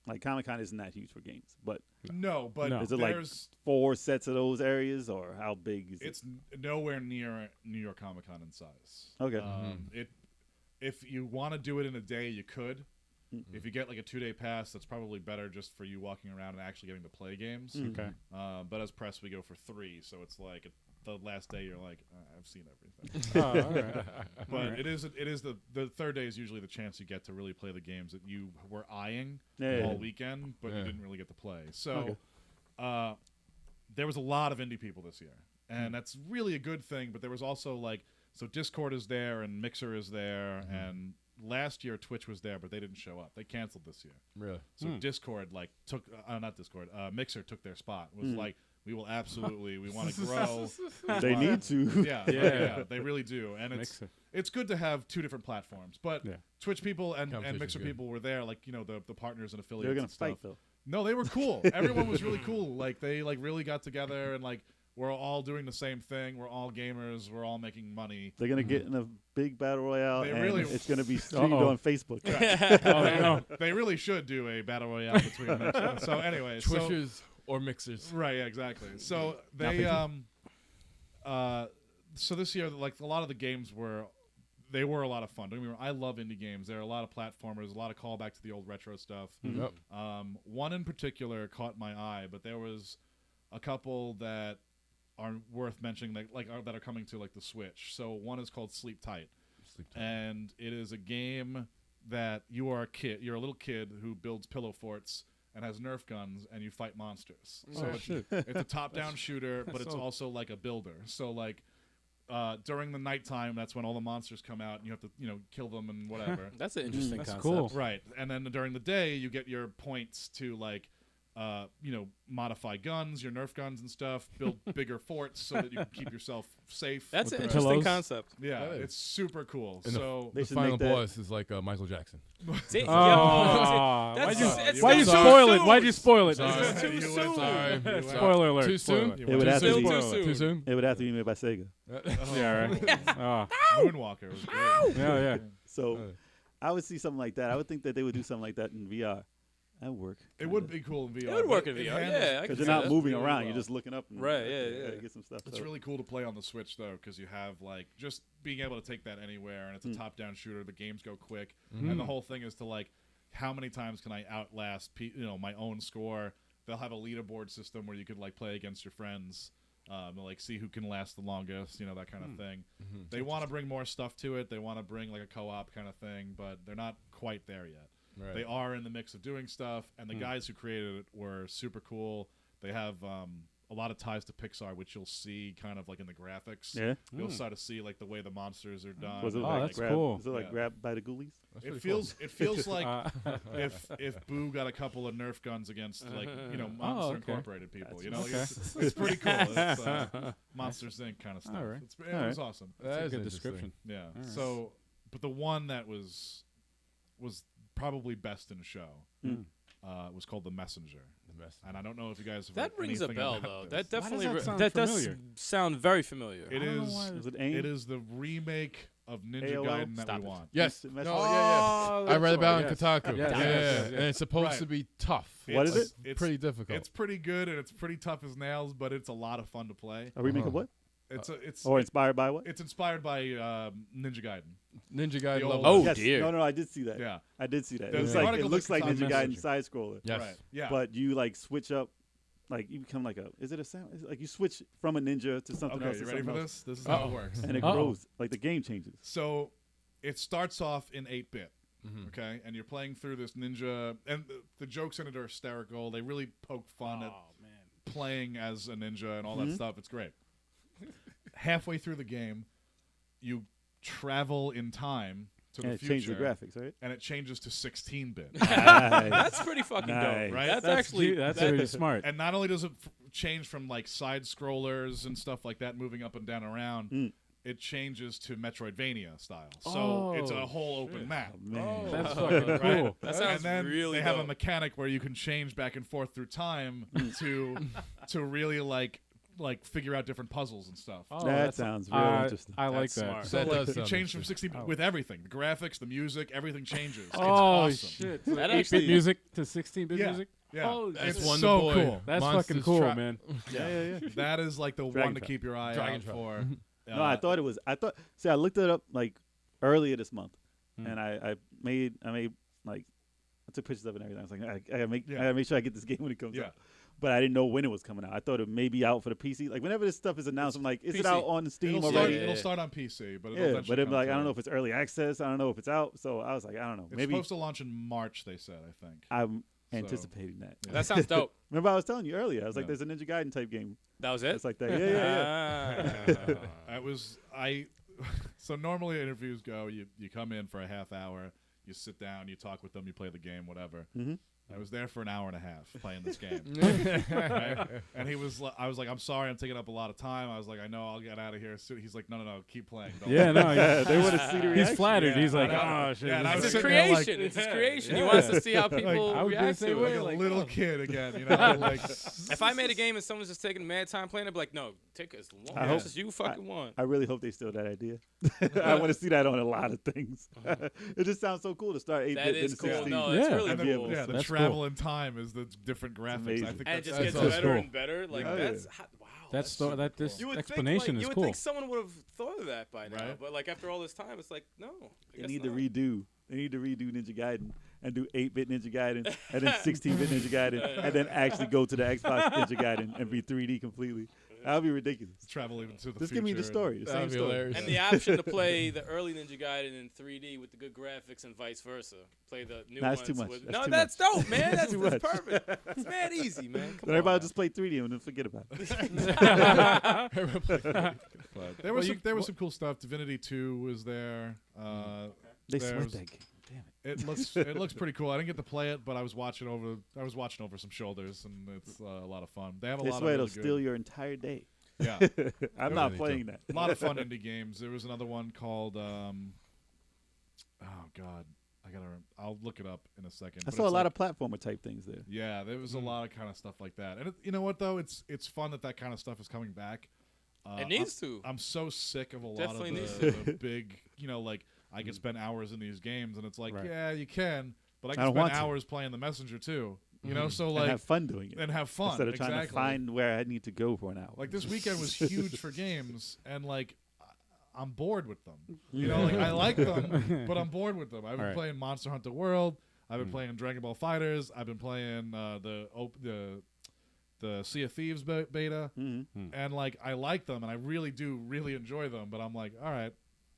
like Comic-Con isn't that huge for games, but is it like 4 sets of those areas, or how big is it? It's nowhere near New York Comic-Con in size. Okay. If you want to do it in a day, you could. If you get like a 2-day pass, that's probably better just for you walking around and actually getting to play games. Okay. But as press, we go for 3, so it's like the last day you're like, I've seen everything. All right. But it is the third day is usually the chance you get to really play the games that you were eyeing all weekend, but you didn't really get to play. So there was a lot of indie people this year, and that's really a good thing. But there was also like, so Discord is there and Mixer is there, and last year Twitch was there, but they didn't show up. They canceled this year. Really? So Discord like took not Discord. Mixer took their spot. It was like, we will absolutely. We want to grow. They need to. Yeah, they really do. And it's good to have 2 different platforms. But Twitch people and Mixer people were there, like the partners and affiliates. They're gonna and stuff. fight though. No, they were cool. Everyone was really cool. Like they like really got together and like we're all doing the same thing. We're all gamers. We're all making money. They're gonna get in a big battle royale, and it's gonna be streamed on Facebook. They really should do a battle royale between them. So anyway, Twitchers or Mixers. Right, yeah, exactly. So they so this year, like a lot of the games were a lot of fun. Don't get me wrong, I love indie games. There are a lot of platformers, a lot of callback to the old retro stuff. Yep. One in particular caught my eye, but there was a couple that are worth mentioning that are coming to like the Switch. So one is called Sleep Tight. And it is a game that you're a little kid who builds pillow forts and has Nerf guns, and you fight monsters. So it's a top-down shooter, but it's also like a builder. So like during the nighttime, that's when all the monsters come out, and you have to kill them and whatever. That's an interesting concept. Cool. Right, and then during the day, you get your points to like modify guns, your Nerf guns and stuff, build bigger forts so that you can keep yourself safe. That's With an the interesting pillows. concept. Yeah, That is. it's super cool. And So They the should final make that- boss is like Michael Jackson. See, Oh, that's why'd you spoil it? Why'd you spoil it? Sorry. This is too soon. Sorry. Spoiler alert. Too soon? Spoiler. It would have to Still be. too soon. Too soon? It would have to be made by Sega. Yeah, right. Oh, Moonwalker was great. yeah. So I would see something like that. I would think that they would do something like that in VR. That would work. It would be cool in VR. It would work in but VR. handles- Yeah, I Because can you're see not that. moving really around. well. You're just looking up. And, Right, yeah. Get some stuff. It's really cool to play on the Switch though, because you have like just being able to take that anywhere, and it's a top-down shooter. The games go quick, and the whole thing is to like, how many times can I outlast my own score? They'll have a leaderboard system where you could like play against your friends, like see who can last the longest, that kind of thing. They want to bring more stuff to it. They want to bring like a co-op kind of thing, but they're not quite there yet. Right. They are in the mix of doing stuff, and the guys who created it were super cool. They have a lot of ties to Pixar, which you'll see kind of like in the graphics. Yeah. You'll start to see like the way the monsters are done. Was it Oh, like that's grab, cool. Was it like Yeah. grabbed by the ghoulies? That's It pretty feels like if Boo got a couple of Nerf guns against like Monster okay. Incorporated people. That's Like, it's pretty cool. It's Monsters Inc. kind of stuff. All right. It was awesome. That That's a is good interesting. description. Yeah. right. So, but the one that was probably best in the show was called The Messenger. The best. And I don't know if you guys have That heard rings a anything bell, about though. this. That definitely that sound that does familiar? sound very familiar. It I don't know is. why Was it AIM? It is the remake of Ninja AOL? Gaiden that Stop we it. want. Yes. Message- No, message- Oh, I read that's about it right, on Kotaku. Yes. Yeah, Yes. and it's supposed Right. to be tough. What is it? It's Pretty difficult. It's pretty good and it's pretty tough as nails, but it's a lot of fun to play. A remake of what? It's Or inspired by what? it's inspired by Ninja Gaiden. Ninja Gaiden The level. old- Oh, yes. dear. No, I did see that. Yeah. I did see that. There's It's an like article it looks that like comes Ninja on Gaiden Messenger. side scroller. Yes. Right. Yeah. But you like switch up, like you become like a. Is it a sound? Is it like you switch from a ninja to something Okay, else. you to ready for something else, this? This is how it works. And it Uh-oh. grows. Like the game changes. So it starts off in 8-bit, okay? And you're playing through this ninja, and the jokes in it are hysterical. They really poke fun at Oh man. playing as a ninja and all that stuff. It's great. halfway through the game, you travel in time to And the it future. changed the graphics, right? And it changes to 16-bit. That's pretty fucking Nice. dope, Right? That's actually that's really smart. And not only does it change from like side scrollers and stuff like that, moving up and down around, it changes to Metroidvania style. So it's a whole open map. Man. That's fucking Right? cool. That sounds And then really they have a dope. mechanic where you can change back and forth through time to really like figure out different puzzles and stuff. Oh, That that's- sounds real interesting. I like That's that. smart. So That like does you sound change from interesting. 16 with everything, the graphics, the music, everything changes. It's Oh awesome. shit! That 8-bit actually- music to 16-bit Yeah. music. Yeah, Oh, it's That's one so boy. cool. That's Monsters fucking cool, Trap. man. Yeah. That is like the Dragon one to Trap. keep your eye Dragon out Trap. for. No, I thought it was. See, I looked it up like earlier this month, Mm. and I made like I took pictures of it and everything. I was like, I gotta make Yeah. sure I get this game when it comes Yeah. out. But I didn't know when it was coming out. I thought it may be out for the PC. Like whenever this stuff is announced, I'm like, is it PC. out on Steam It'll already? start, it'll start on PC, but it'll Yeah, eventually but I'm come like, to I don't it. know if it's early access. I don't know if it's out. So I was like, I don't know. It's Maybe supposed to launch in March. They said, I think. I'm So, anticipating that. yeah. That sounds dope. Remember I was telling you earlier. I was like, Yeah. there's a Ninja Gaiden type game. That was it. It's like that. Yeah. So normally interviews go, you come in for a half hour, you sit down, you talk with them, you play the game, whatever. Mhm. I was there for an hour and a half playing this game. Right? And I was like, I'm sorry, I'm taking up a lot of time. I was like, I know, I'll get out of here soon. He's like, no, keep playing. Don't Yeah, no, They want to see the he's reaction. flattered. Yeah, He's like, I know. oh shit. Yeah, and I this It's was is his sitting there like- creation. It's his creation. He Yeah. wants to see how people I was gonna react say, to wait, it. a like, little oh. kid again, you know? Like, If I made a game and someone's just taking mad time playing, I'd be like, no, take as long I hope- as you fucking want. I really hope they steal that idea. I want to see that on a lot of things. It just sounds so cool to start 8-bit That is then cool. 16. No, it's Yeah. really and cool. the That's travel cool. in time is the different graphics. I amazing. think And it just that's gets that's better cool. and better. Like Yeah. that's wow. That's super that cool. this You would explanation think, is you would cool. think someone would have thought of that by now, Right. but like after all this time, it's like no. I They guess need not. to redo. They need to redo Ninja Gaiden and do 8-bit Ninja Gaiden and then 16-bit Ninja Gaiden and then actually go to the Xbox Ninja Gaiden and be 3D completely. That would be ridiculous. travel even to the Just future. give me the story. The That'd same be story. hilarious. And the option to play the early Ninja Gaiden in 3D with the good graphics and vice versa. Play the new That's ones. too much. With, That's no, too that's dope, man. That's too that's much. perfect. It's mad easy, man. Come Then on. everybody just play 3D and then forget about it. But there was some cool stuff. Divinity 2 was there. They There's- sweat that game. Damn it. It looks pretty cool. I didn't get to play it, but I was watching over some shoulders, and it's a lot of fun. They have a They lot swear of it'll really steal good, your entire day. yeah, I'm not Divinity playing that. a lot of fun indie games. There was another one called oh god, I'll look it up in a second. I but saw a it's lot like- of platformer type things there. Yeah, there was a lot of kind of stuff like that, and you know what though, it's fun that kind of stuff is coming back. It needs to. I'm so sick of a lot Definitely of needs the big, like I can spend hours in these games, and it's like, Right. yeah, you can, but I I can don't spend want to. hours playing the Messenger too. You know, so And like have fun doing it. and have fun Instead of trying to exactly. find where I need to go for an hour. Like this weekend was huge for games, and like I'm bored with them. You know, like I like them, but I'm bored with them. I've been Right. playing Monster Hunter World. I've been playing Dragon Ball Fighters. I've been playing the Sea of Thieves beta, Mm-hmm. and like I like them, and I really enjoy them. But I'm like, all right,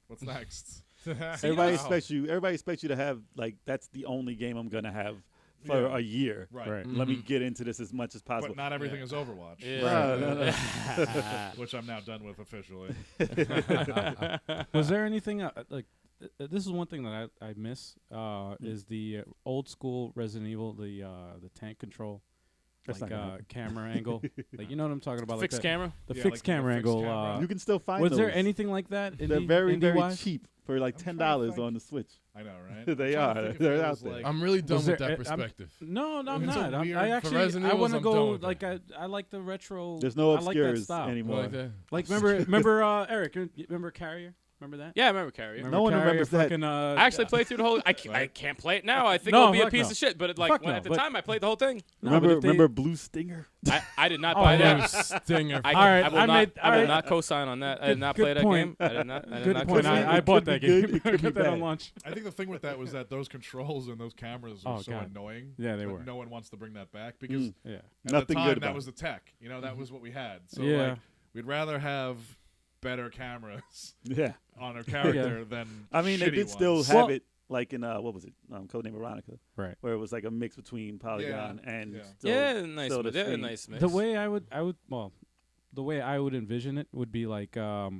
what's next? Everybody expects you. Everybody expects you to have like that's the only game I'm gonna have for Yeah. a year. Right. Right. Let me get into this as much as possible. But not everything is Overwatch, Yeah. No. which I'm now done with officially. Was there anything this is one thing that I miss is the old school Resident Evil, the tank control, That's like not gonna happen. camera angle, like you know what I'm talking about, Fixed like that- camera. the Yeah, fixed like the camera fixed angle. camera. You can still find Was those. there anything like that? They're very, very indie-wise? cheap for like I'm trying $10 to think. on the Switch. I know, right? They I'm trying to are. think if They're there out was, there. like- I'm really done Was with there- that I'm- perspective. No, I'm It's a not. weird- I for actually Resident I Evils, want to I'm go done with like that. I like the retro. There's no I like that obscures style. anymore. Like that. Like remember Eric? You remember Carrier? Remember that? Yeah, I remember Carrier. Remember No one Carrier? remembers that. Fucking, I actually played through the whole. I can't play it now. I think No, it'll be a fuck piece no. of shit. But Fuck when no, at the but- time, I played the whole thing. No, but if they- remember Blue Stinger? I did not Oh, buy yeah. that. Stinger. I, All right, I will I not. made- I will all right. not co-sign on that. I did not Good play that point. game. I did not. I did Good not point. co-sign. I It bought could that be game. good, it I could be got that on bad. launch. I think the thing with that was that those controls and those cameras were Oh, so God. annoying. Yeah, they that were. No one wants to bring that back because Yeah. at Nothing the time good that about was it. the tech. You know, that was what we had. So Yeah. like, we'd rather have better cameras Yeah. on our character than I mean, they shitty did still ones. have Well- it like in what was it? Codename Veronica, Right. where it was like a mix between Polygon and Yeah. still, Yeah, nice. still the Yeah, screen. nice mix. The way I would the way I would envision it would be like a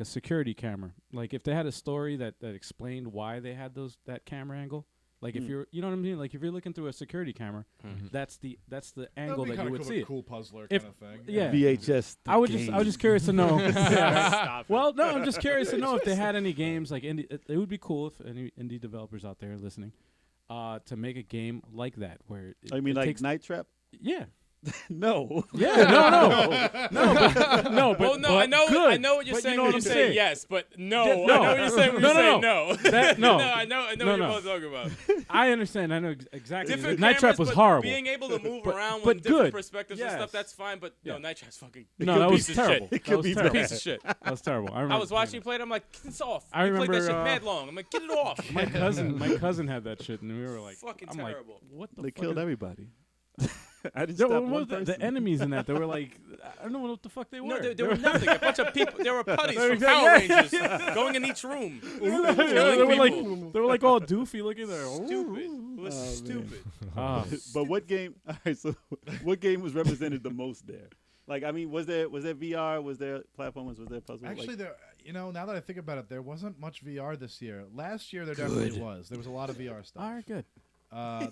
security camera. Like if they had a story that explained why they had that camera angle. Like if you're, you know what I mean? Like if you're looking through a security camera, that's the angle that you would see it. Cool puzzler kind of thing. Yeah. VHS. I was just curious to know. Well, no, I'm just curious to know if they had any games like indie. It would be cool if any indie developers out there listening, to make a game like that where. I mean, like Night Trap. Yeah. No. Yeah, no, but Well, no, but good. I know what you're But saying you know when what you I'm say saying. yes, but no. Yeah, I know what you're saying when you say no. no. That, no. No, I know what you're both talking about. I understand. I know exactly. Different Night Trap cameras, was but horrible. Being able to move But- around but with different good. perspectives and Yes. stuff, that's fine. But no, Yeah. Night Trap's fucking No, that was piece of terrible. shit. That was terrible. Piece of shit. That was terrible. I remember. I was watching you play it. I'm like, it's off. I You played that remember, shit mad long. I'm like, get it off. My cousin had that shit, and we were like, Fucking I'm terrible. Like, what the They fuck killed is- everybody. I didn't There stop were one the person. enemies in that. They were like, I don't know what the fuck they were. No, there were nothing. A bunch of people. There were putties from Exactly. Power Yeah, Rangers going in each room. they Killing were like, people. they were like all doofy looking there. Stupid. It was stupid. But what game? All right, so what game was represented the most there? Like, I mean, was there VR? Was there platformers? Was there puzzle? Actually, there. Now that I think about it, there wasn't much VR this year. Last year, there definitely was. There was a lot of VR stuff. All right, good.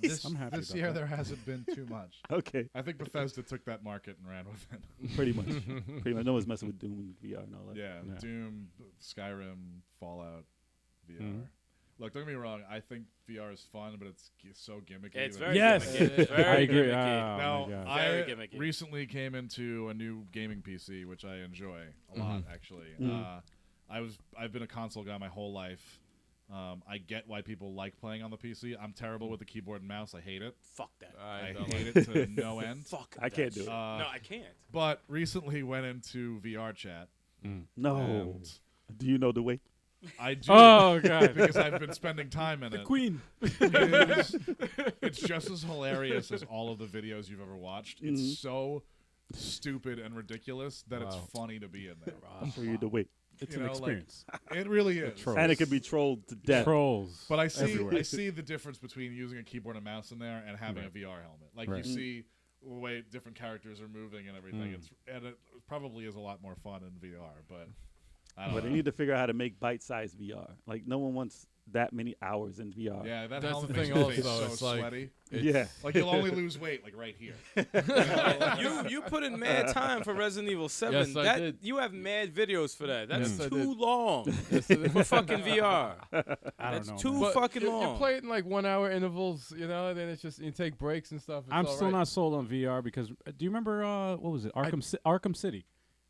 This I'm happy this about year, that. there hasn't been too much. Okay, I think Bethesda took that market and ran with it. pretty much. No one's messing with Doom and VR and all that. Yeah, Yeah. Doom, Skyrim, Fallout, VR. Mhm. Look, don't get me wrong. I think VR is fun, but it's so gimmicky. It's that- very Yes. gimmicky. It's very I agree. gimmicky. Oh, Now, my God. Very I gimmicky. recently came into a new gaming PC, which I enjoy a lot. Actually, I've been a console guy my whole life. I get why people like playing on the PC. I'm terrible with the keyboard and mouse. I hate it. Fuck that. I don't hate like it to no end. Fuck. I can't do it. no, I can't. But recently went into VR chat. No. And Do you know the way? I do. Oh god, Because I've been spending time in it. Queen. It's just as hilarious as all of the videos you've ever watched. It's so stupid and ridiculous that it's funny to be in there. I'll show you the way. It's You an know, like, experience. It really is. Trolls. And it can be trolled to death. Trolls. But I everywhere. see the difference between using a keyboard and mouse in there and having a VR helmet. Like Right. you see the way different characters are moving and everything. And it probably is a lot more fun in VR. But I don't But know. they need to figure out how to make bite-sized VR. Like, no one wants that many hours in VR. Yeah, that That's helmet the makes thing your also, face so it's like- sweaty. Yeah. Like you'll only lose weight like right here. You put in mad time for Resident Evil 7. Yes, I that did. You have mad videos for that. That's Yes, I too did. long Yes, it is. for fucking VR. I don't That's know. too man. But fucking you long. play it in like 1 hour intervals, you know, and then it's just you take breaks and stuff. It's I'm all still right. not sold on VR because do you remember what was it? Arkham City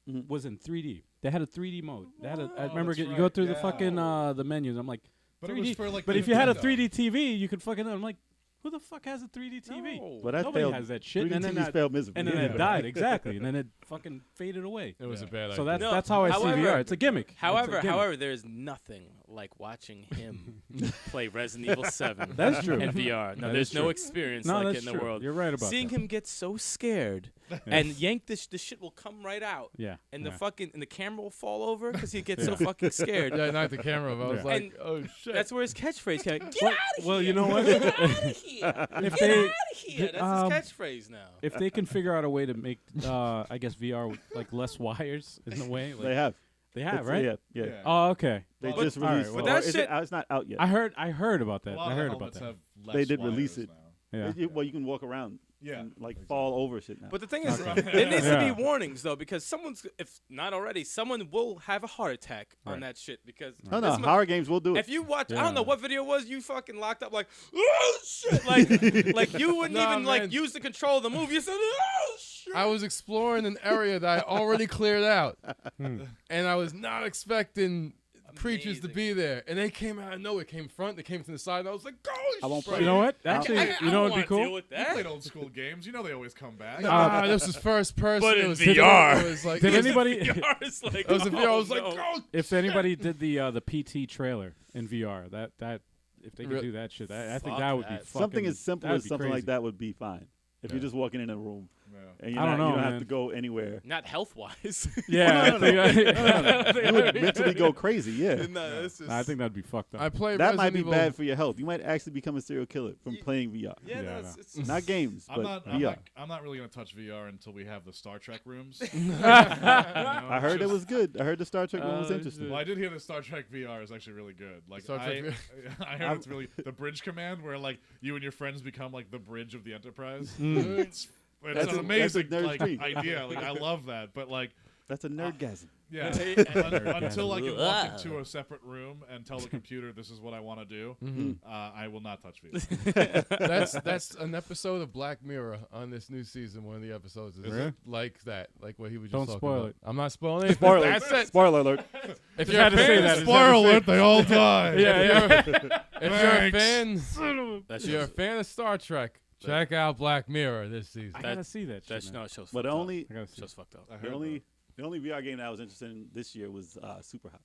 Mhm. was in 3D. They had a 3D mode. They had I Oh, remember that's you go right. through the Yeah. fucking the menus. I'm like, But it 3D. was for like But the if you had a Nintendo. 3D TV, you could fucking. I'm like, who the fuck has a 3D TV? No. But that Nobody failed. has that shit. 3D And then TVs that, failed miserably. and then it died exactly, and then it fucking faded away. It was a bad So idea. that's how I see however- VR. It's a gimmick. It's a However, gimmick. there's nothing like watching him play Resident Evil 7 That's true. in VR. No, That there's is no true. experience No, like that's it in the true. world. You're right about Seeing that. him get so scared and yank the shit will come right out. Yeah. And yeah. the camera will fall over because he gets so fucking scared. Yeah, I knocked the camera off. I was Yeah. like, And oh shit. That's where his catchphrase came. Get Well- out of well, here! you know what? Get out of here! If Get they- out of here! That's his catchphrase now. If they can figure out a way to make, I guess VR with, like less wires in a way, like, They have. they have, It's- right? Yeah. Yeah. Yeah. Oh, okay. They But- just all right, released. well- But that or is shit- it out? It's not out yet. I heard about A that. lot I of heard the about helmets that. have less They did release wires it. Yeah. Well, you can walk around. Yeah. And, like fall over shit now. But the thing is, Okay. there needs Yeah. to be warnings though, because someone's, if not already, someone will have a heart attack on Right. that shit. Because no, this horror games will do it. if you watch, I Yeah. don't know what video it was, you fucking locked up like, oh shit, like you wouldn't Nah, even man. like use the control of the movie. You said, oh shit. I was exploring an area that I already cleared out, Hmm. and I was not expecting creatures to Amazing. be there. And they came out of nowhere. They came front. They came from the side. And I was like, "Holy I won't shit!" play You know what? I don't- Actually, I you don't know what'd be wanna deal cool? with You that. played old school games. You know they always come back. This was first person. But it in was VR. It was like, Did it was- anybody? VR is like, It was a VR. I was like, no. "Oh, If anybody did the PT trailer in VR, that if they could Re- do that shit, I think Fuck that would be that. fucking, Something as simple that'd as be something crazy. like that would be fine. If Yeah. you're just walking in a room and I don't know, you don't man. have to go anywhere. Not health wise. Yeah, You would mentally go crazy. Yeah, I think that'd be fucked up. I played that Resident might be Evil. bad for your health. You might actually become a serial killer from playing VR. Yeah, Yeah, no, I it's Not games, but VR. I'm not really gonna touch VR until we have the Star Trek rooms. I heard it was good. I heard the Star Trek one was interesting. Well, I did hear the Star Trek VR is actually really good. Like Star Trek I heard it's really the bridge command where like you and your friends become like the bridge of the Enterprise. It's That's an a amazing nerd's like dream. idea. Like I love that, but like That's a nerdgasm. yeah, until I can walk into a separate room and tell the computer this is what I want to do, I will not touch VR. That's an episode of Black Mirror on this new season. One of the episodes is Really? like that, like what he was just Don't talking spoil about. it. I'm not spoiling anything. Spoiler, That's it. spoiler alert. If Just you're a had to say fan, that. Spoiler alert! They all die. if you're a Thanks. fan, if you're a fan of Star Trek, check out Black Mirror this season. I gotta see that. That's shit, man. no show's But fucked up. only I gotta see. Show's fucked up. I the heard only VR game that I was interested in this year was Super Hot.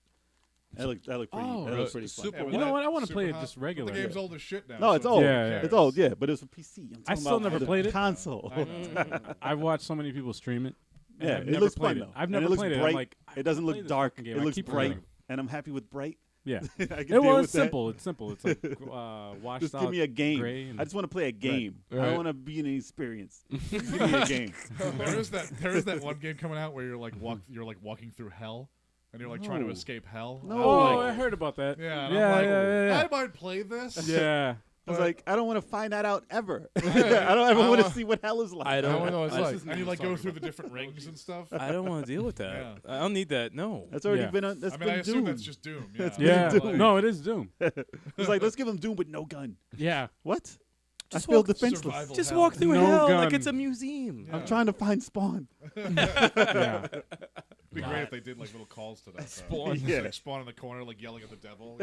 That looked pretty. Oh, that really? looked pretty fun. that. Yeah, You but know what? I wanna Super play it Hot- just but regular. The game's old as shit now. No, it's old. Yeah. It's old. Yeah, but it was for PC. I'm I talking still about never the played it. console. I know. I've watched so many people stream it. and Yeah, I've it never looks played fun it. though. I've And never it looks played it. bright. I'm like, It doesn't play look this dark. fucking game. It I looks keep bright, forgetting. and I'm happy with bright. Yeah. I can It deal was with that. simple. It's simple. It's like washed Just out. give me a game. gray and- I just want to play a game. I Right. don't want to be in an experience. Give me a game. There is that one game coming out where you're like walking through hell, and you're like trying to No. escape hell. No. I'm Oh, like, I heard about that. yeah, and yeah, I'm like, yeah, I might play this. yeah. I was But- like, I don't want to find that out ever. I don't ever want to see what hell is like. I I don't want to know what it's I- like. And you like go through the different rings and stuff. I don't want to deal with that. Yeah. I don't need that. No. That's already Yeah. been. That's I mean, I been assume Doom. that's just Doom. Yeah. That's Yeah. Doom. No, it is Doom. It's like let's give him Doom with no gun. Yeah. What? I Just feel walk- defenseless. Survival Just hell. walk through No hell gun. like it's a museum. Yeah. I'm trying to find Spawn. Yeah. It'd be great if they did like little calls to that. though. Spawn. Just, Yeah. like Spawn in the corner, like yelling at the devil.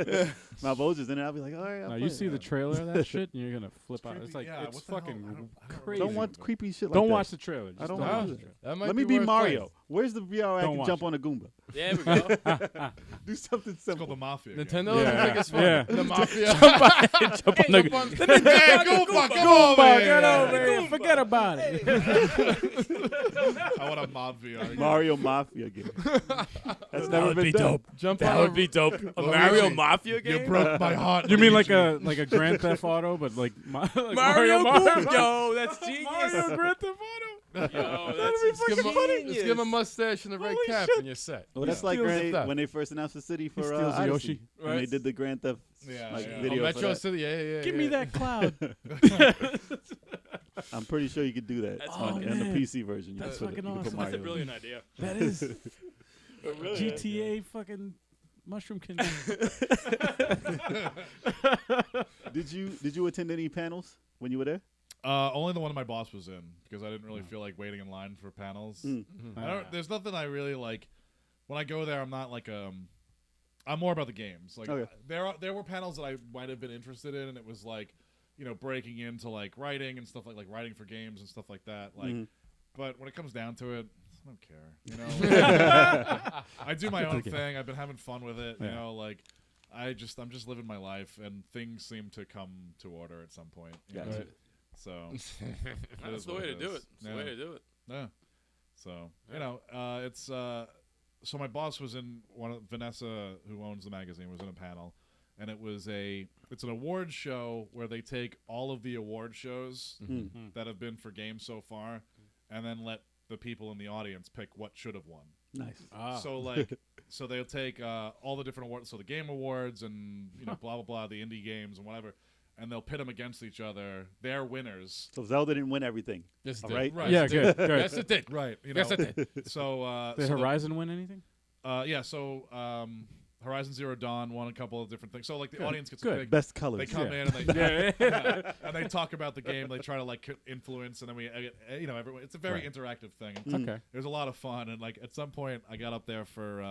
My Vulture's in it. I'll be like, all right. I'll Now play you it. see the trailer of that shit, and you're gonna flip out. creepy. It's like Yeah, it's what the hell? fucking I don't crazy. Don't want creepy shit like Don't that. watch the trailer. Just I don't watch want the to. trailer. That might Let me be worth Mario. playing. Where's the VR I Don't can watch jump it. on a Goomba? There we go. Do something It's called simple. the Mafia. game. Nintendo Yeah. doesn't think it's fun. Yeah. The Mafia. Jump on the- Hey, Goomba, come over Goomba, here. get over here. Forget about it. I want a mob VR. game. Mario Mafia game. That's never would been be done. dope. Jump That on would be dope. A Mario Luigi, Mafia You game? broke my heart. You mean like Luigi. a Grand Theft Auto, but like, like Mario Mario? Goomba. Yo, that's genius. Mario Grand Theft Auto. Yo, Just that's give him a- genius. just give him a mustache and a red Holy cap, shit. and you're set. Well, that's Yeah. like Steals stuff. when they first announced the city for steals the Odyssey, Yoshi. and they Right. did the Grand Theft Yeah, like yeah. Oh, video. for Metro that. City, yeah. Give me that cloud. I'm pretty sure you could do that That's on fucking- the man. PC version. You That's could put it- fucking you could put awesome. That's a Mario in. brilliant idea. That is GTA fucking Mushroom Kingdom. Did you attend any panels when you were there? Only the one my boss was in because I didn't really feel like waiting in line for panels. There's nothing I really like. When I go there, I'm not like I'm more about the games. Like Okay. there were panels that I might have been interested in, and it was like, breaking into like writing and stuff like writing for games and stuff like that. Like, but when it comes down to it, I don't care. I do my own thing. I've been having fun with it. You Yeah. know, like I'm just living my life, and things seem to come to order at some point. you know? Gotcha. So That's is the what way it to do is. it. It's the Yeah. way to do it. Yeah. So it's so my boss was in Vanessa, who owns the magazine, was in a panel, and it's an award show where they take all of the award shows that have been for games so far, and then let the people in the audience pick what should have won. Nice. So they'll take all the different awards, so the game awards and blah blah blah, the indie games and whatever. And they'll pit them against each other. They're winners. So Zelda didn't win everything. Yes, it All did. right. Right. Yeah, good, good. Yes, it did. Right. Yes, it did. So Did Horizon win anything? Horizon Zero Dawn won a couple of different things. So like the Good. audience gets Good. to pick. Best colors. They come Yeah. in and they Yeah. and they talk about the game. They try to like influence, and then we everyone. It's a very Right. interactive thing. Okay. It was a lot of fun, and like at some point I got up there for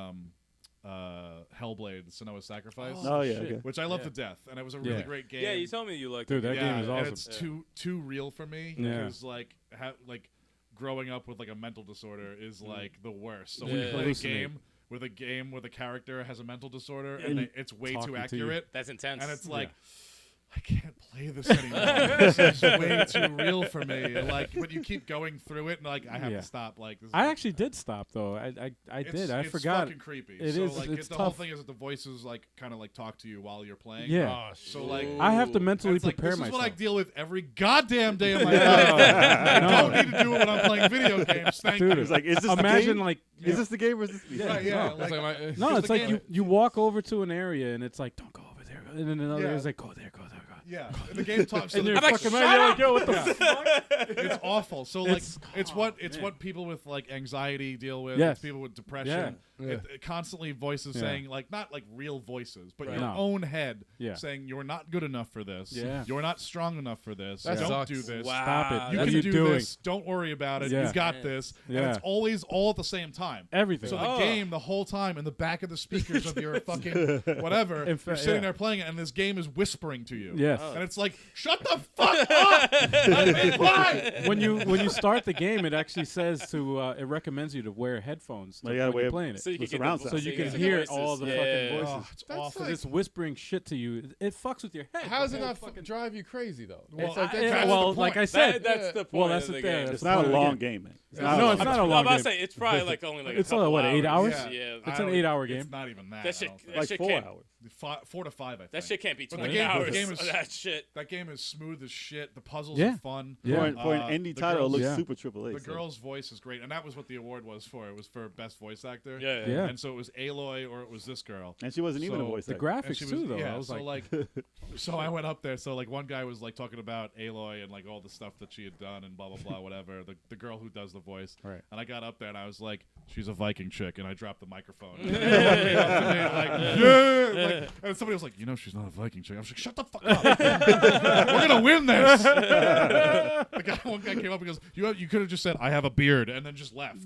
Hellblade: Senua's Sacrifice, Oh yeah. shit. Okay. which I love Yeah. to death, and it was a really Yeah. great game. Yeah, you told me you liked Dude, it. that game is and awesome. it's too real for me Yeah. because like growing up with like a mental disorder is like the worst. So Yeah. when you play Hallucinate. a game where the character has a mental disorder Yeah. and it's way Talking too to you. accurate, That's intense. and it's like I can't play this anymore. This is way too real for me. Like, when you keep going through it, and like, I have to stop. Like, this is I actually did stop though. I did. I forgot. It's fucking creepy. It so is. like, It's the tough. whole thing is that the voices like kind of like talk to you while you're playing. Yeah. Oh, So like, I have to mentally it's like, prepare this myself. is what I deal with every goddamn day of my life. I don't need to do it when I'm playing video games. Thank Dude, you. It's like, is this Imagine the game? like Is this the game or is this me? Right, yeah. It's like my, no, it's the like game. you walk over to an area and it's like don't go over there, and then another area is like go there, go there, go. Yeah, and the game talks to And the you're fucking mad. You're like, yo, what the fuck? It's awful. So like, It's- it's man. what people with like anxiety deal with. Yes. It's people with depression. Yeah. It constantly voices Yeah. saying like not like real voices, but Right. your No. own head Yeah. saying you're not good enough for this. Yeah. You're not strong enough for this. That Don't sucks. do this. Stop it. You What can are you do doing? this. Don't worry about it. Yeah. You got this. And Yeah. it's always all at the same time. Everything. So the game, the whole time, in the back of the speakers of your fucking whatever, In you're fact, sitting yeah. there playing it, and this game is whispering to you. Yes. And it's like, shut the fuck up! Let me play! when you start the game, it actually says to it recommends you to wear headphones Well, you gotta when you're wear- playing it, So you With can surround get the sound. so you so can get the hear voices. all the Yeah. fucking voices. Oh, it's That's awful. Because it's whispering shit to you. It fucks with your head. How does it The not whole fucking drive you crazy though? Well, It's like I- that's that's well, the like point. I said, That's the point well, that's of the the thing. game. That's It's the not a point of the long game. game, man. It's No, not a it's long not a I'm long about to game. say it's probably like only like It's a couple what, 8 hours? Yeah. Yeah. It's I an don't- 8-hour It's game. not even that. That shit, I don't think. that Like shit 4 can't, hours. 4 to 5, I think. that shit can't be But the 20 game- the hours game is- of that shit. That game is smooth as shit. The puzzles Yeah. are fun. Yeah. For an indie the title, it girls- looks Yeah. super triple A. The so- girl's voice is great, and that was what the award was for. It was for best voice actor. Yeah. Yeah. And so it was Aloy or it was this girl. And she wasn't even a So voice The actor. And graphics she too, though. Yeah, I was so like, so I went up there. So like one guy was like talking about Aloy and like all the stuff that she had done and blah blah blah whatever. The girl who does the voice. Right. And I got up there and I was like, she's a Viking chick, and I dropped the microphone. And everyone came up to me like, yeah, like, and somebody was like, you know, she's not a Viking chick. I was like, shut the fuck up. We're gonna win this. One guy came up and goes, you could have just said I have a beard and then just left.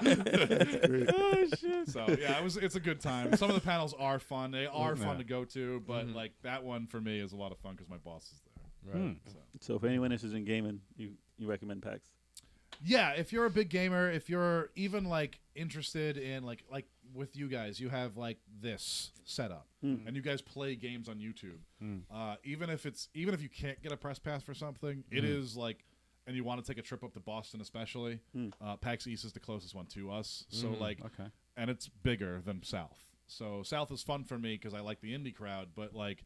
oh shit. So yeah, it's a good time. Some of the panels are fun. They are fun to go to, but like that one for me is a lot of fun because my boss is there. Right. So if anyone is interested in gaming, you recommend PAX. Yeah, if you're a big gamer, if you're even like interested in like with you guys, you have like this setup, and you guys play games on YouTube. Even if you can't get a press pass for something, it is like, and you want to take a trip up to Boston, especially. PAX East is the closest one to us, so like, Okay. and it's bigger than South. So South is fun for me because I like the indie crowd, but like.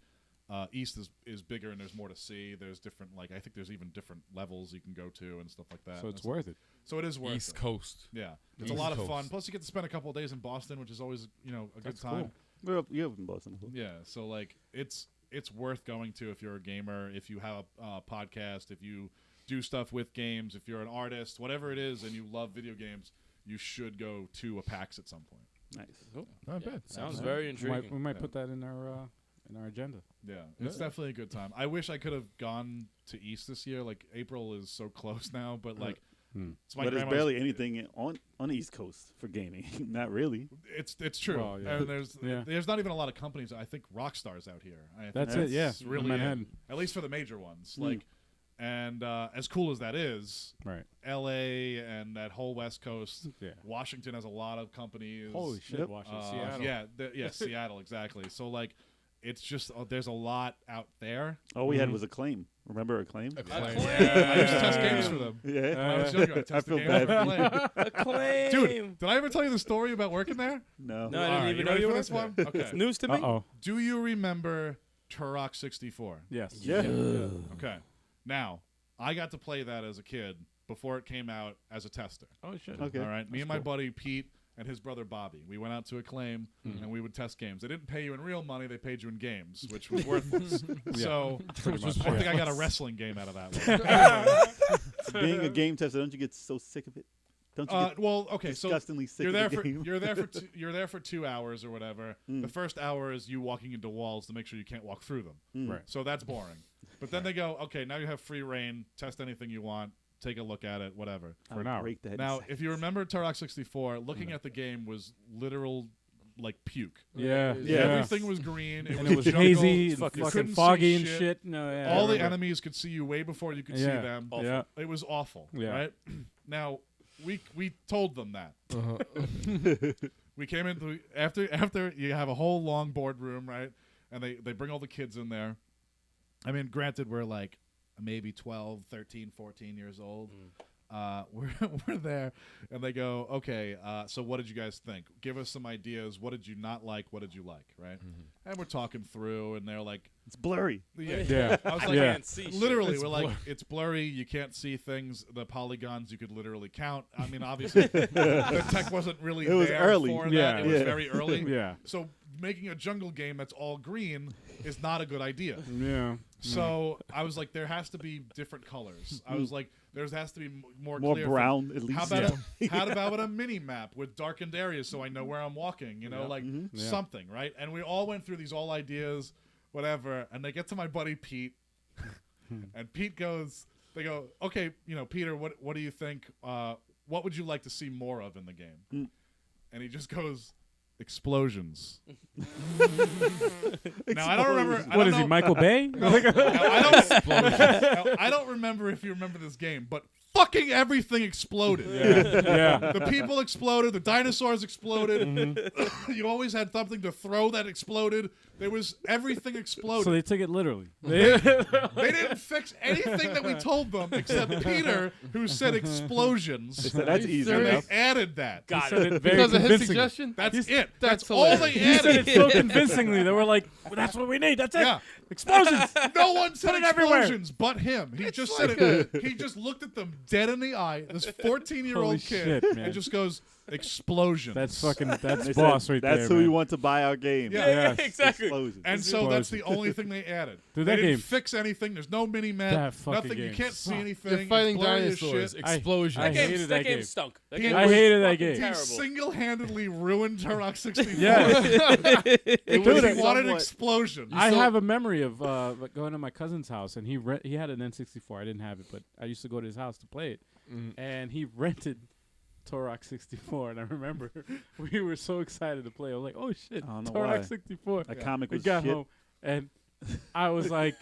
East is bigger and there's more to see. There's different, like I think there's even different levels you can go to and stuff like that. So it's worth it. So it is worth East it. Coast. Yeah, it's East a lot of Coast. fun. Plus, you get to spend a couple of days in Boston, which is always a good That's time. cool. You have in Boston before. Yeah, so like it's worth going to if you're a gamer, if you have a podcast, if you do stuff with games, if you're an artist, whatever it is, and you love video games, you should go to a PAX at some point. Nice. Not bad. Sounds very We intriguing. might put that in our agenda. Yeah, it's definitely a good time. I wish I could have gone to East this year. Like April is so close now, but like it's my But there's grandma's- barely anything on the East Coast for gaming. Not really. It's true. Well, yeah. And there's Yeah. there's not even a lot of companies. I think Rockstar's out here. I think That's it. Yeah. it's really Manhattan. it. At least for the major ones. Like, and as cool as that is, Right. L.A. and that whole West Coast. Yeah. Washington has a lot of companies. Holy shit, Yep. Washington, Seattle. Yeah, Seattle exactly. So like, it's just there's a lot out there. All we had was Acclaim. Remember Acclaim? Acclaim. I used to test games for them. Yeah. When I was younger, I tested feel games bad for for you. Acclaim. Acclaim. Dude, did I ever tell you the story about working there? No. No, I All didn't right, even you know ready you for were this one? Okay. It's news to me. Uh-oh. Do you remember Turok 64? Yes. Yeah. Okay. Now, I got to play that as a kid before it came out as a tester. Oh shit. Okay. All right. Me and my cool. buddy Pete and his brother Bobby. We went out to Acclaim and we would test games. They didn't pay you in real money, they paid you in games, which was worthless. So Pretty much. I think I got a wrestling game out of that one. Being a game tester, don't you get so sick of it? Don't you get Well, okay, so disgustingly sick you're there of the for game? you're there for 2 hours or whatever. The first hour is you walking into walls to make sure you can't walk through them. Right. So that's boring. But then they go, okay, now you have free reign. Test anything you want. Take a look at it. Whatever. For an hour. Break that Now, in if you remember Turok 64, looking at the game was literal, like puke. Yeah. Yeah. Everything was green. And it was jungle. hazy You and couldn't fucking see foggy and shit. shit. No, yeah. All I the remember. enemies could see you way before you could see Yeah. them. Yeah. It was awful. Yeah. Right. Now, we told them that. We came into after you have a whole long boardroom, right? and they bring all the kids in there. I mean, granted, we're like maybe 12, 13, 14 years old. We're there, and they go, okay, so what did you guys think? Give us some ideas. What did you not like? What did you like? Right? And we're talking through, and they're like, It's blurry. Yeah. I was like, Yeah. can't see shit. literally, It's we're like, blurry. it's blurry. You can't see things. The polygons you could literally count. I mean, obviously, the tech wasn't really It was there early. for Yeah. that. It was Yeah. very early. Yeah. So making a jungle game that's all green is not a good idea. Yeah. So I was like, there has to be different colors. I was like, there has to be more More clear brown, at least. How about how about a mini map with darkened areas so I know where I'm walking? You know, like Yeah. something, right? And we all went through these all ideas, whatever. And they get to my buddy Pete, and Pete goes, they go, okay, you know, Peter, what do you think? What would you like to see more of in the game? And he just goes, explosions. Now I don't remember. I What don't is he, know- Michael Bay? now, I don't remember if you remember this game, but fucking everything exploded. Yeah. The people exploded. The dinosaurs exploded. You always had something to throw that exploded. There was everything exploded. So they took it literally. They didn't fix anything that we told them except Peter, who said explosions. So that's Are you easy And they serious? enough. added that. He said it very Because of his convincing. suggestion? That's it. that's That's all they hilarious. He said added. it so convincingly. They were like, well, "That's what we need. That's it. Yeah. Explosions." No one said Put it everywhere. explosions but him. He just said like it. He just looked at them dead in the eye, this 14-year-old Holy kid, shit, man. and just goes, explosions. That's fucking. They That's said, boss right That's there. who man. we want to buy our game. Yeah. Yes. exactly. Explosions. And so that's the only thing they added. Dude, They that didn't game- fix anything. There's no mini That map. fucking Nothing. You game can't see sucked. anything. They're fighting It's blurry as dinosaurs. shit. Explosions. I That hated game, that game. stunk. That He game I was hated that fucking game. He Terrible. single-handedly ruined Turok 64. Yeah. Because he was wanted somewhat- explosions. I have a memory of going to my cousin's house, and he had an N64. I didn't have it, but I used to go to his house to play it, and he rented Turok 64. And I remember we were so excited to play. I was like, "Oh shit, I don't know why. Turok 64!" That comic We was got shit. home, and I was like,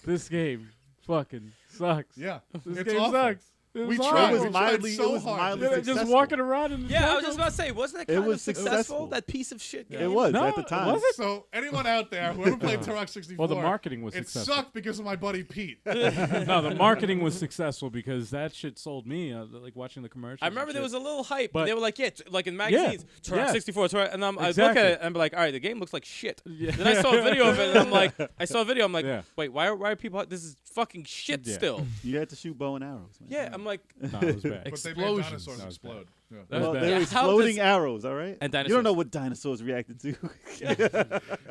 "This game fucking sucks. Yeah. This It's game awful. sucks." It We was tried. horrible. We tried so it was hard. mildly Yeah, just successful. walking around in the Yeah, I was jungle. just about to say, wasn't that It kind was of successful? successful. That piece of shit game? It was No, at the it time. wasn't. So anyone out there, whoever played Turok 64, Well, the marketing was it successful. sucked because of my buddy Pete. No, the marketing was successful because that shit sold me. Like watching the commercials. I remember there was a little hype. But- They were like, yeah, like in magazines, Turok yeah. 64, Turok, and I look Exactly. at it and I'm like, all right, the game looks like shit. Yeah. Then I saw a video of it and I'm like, Yeah. wait, why are people? This is fucking shit Yeah. still. You had to shoot bow and arrows, man. Yeah, I'm like, No, it was bad. But they made Explosions. dinosaurs That was bad. explode. Yeah. That Well, was they bad. were Yeah, how exploding does- arrows, all right? And You don't dinosaurs. know what dinosaurs reacted to,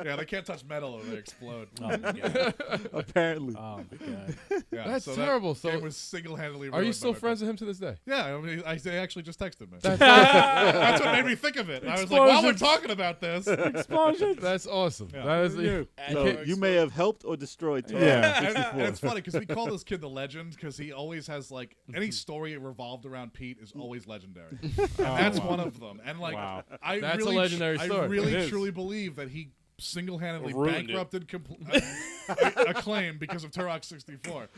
Yeah, they can't touch metal or they explode. Oh my god. apparently. Oh my god. Yeah, That's so terrible. That So game was single-handedly. Are you ruined still by my friends with him to this day? Yeah, I mean, they actually just texted me. That's That's what made me think of it. I was like, while we're Explosions. talking about this, Explosions. That's awesome. Yeah. That is You. So you may have helped or destroyed Turok Yeah. and 64. it's funny because we call this kid the legend because he always has like any story revolved around Pete is always legendary. And that's wow. one of them. And like, Wow. I That's a really, legendary I story. really It is. truly believe that he single-handedly Ruined it. bankrupted Acclaim because of Turok 64.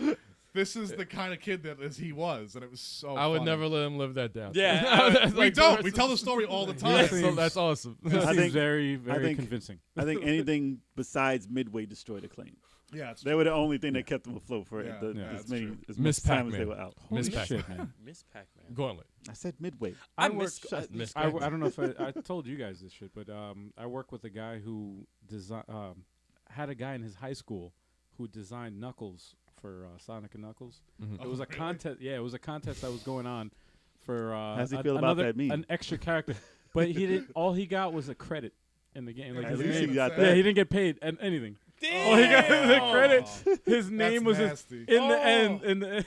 This is the kind of kid that he was, and it was so. I would funny. never let him live that down. Yeah, That's We like- don't. We tell the story all the time. Yeah, so that's awesome. That I seems think- very, very think- convincing. I think anything besides Midway destroyed Acclaim. Yeah, it's They were the only thing that kept them afloat for Yeah, yeah, as that's many true. as Miss much time as Pac-Man. they were out. Holy Miss Pac- shit, man. Miss Pac-Man. Gauntlet. I said Midway. I work- miss. Miss I don't know if I told you guys this shit, but I work with a guy who had a guy in his high school who designed Knuckles for Sonic and Knuckles. It was a really? contest. Yeah, it was a contest that was going on for How's he feel about that meme? an extra character. But he didn't. All he got was a credit in the game. Like At his least he name. got Yeah, that. he didn't get paid anything. Damn. All he got was a Oh, credit. His name was nasty. in the end. In the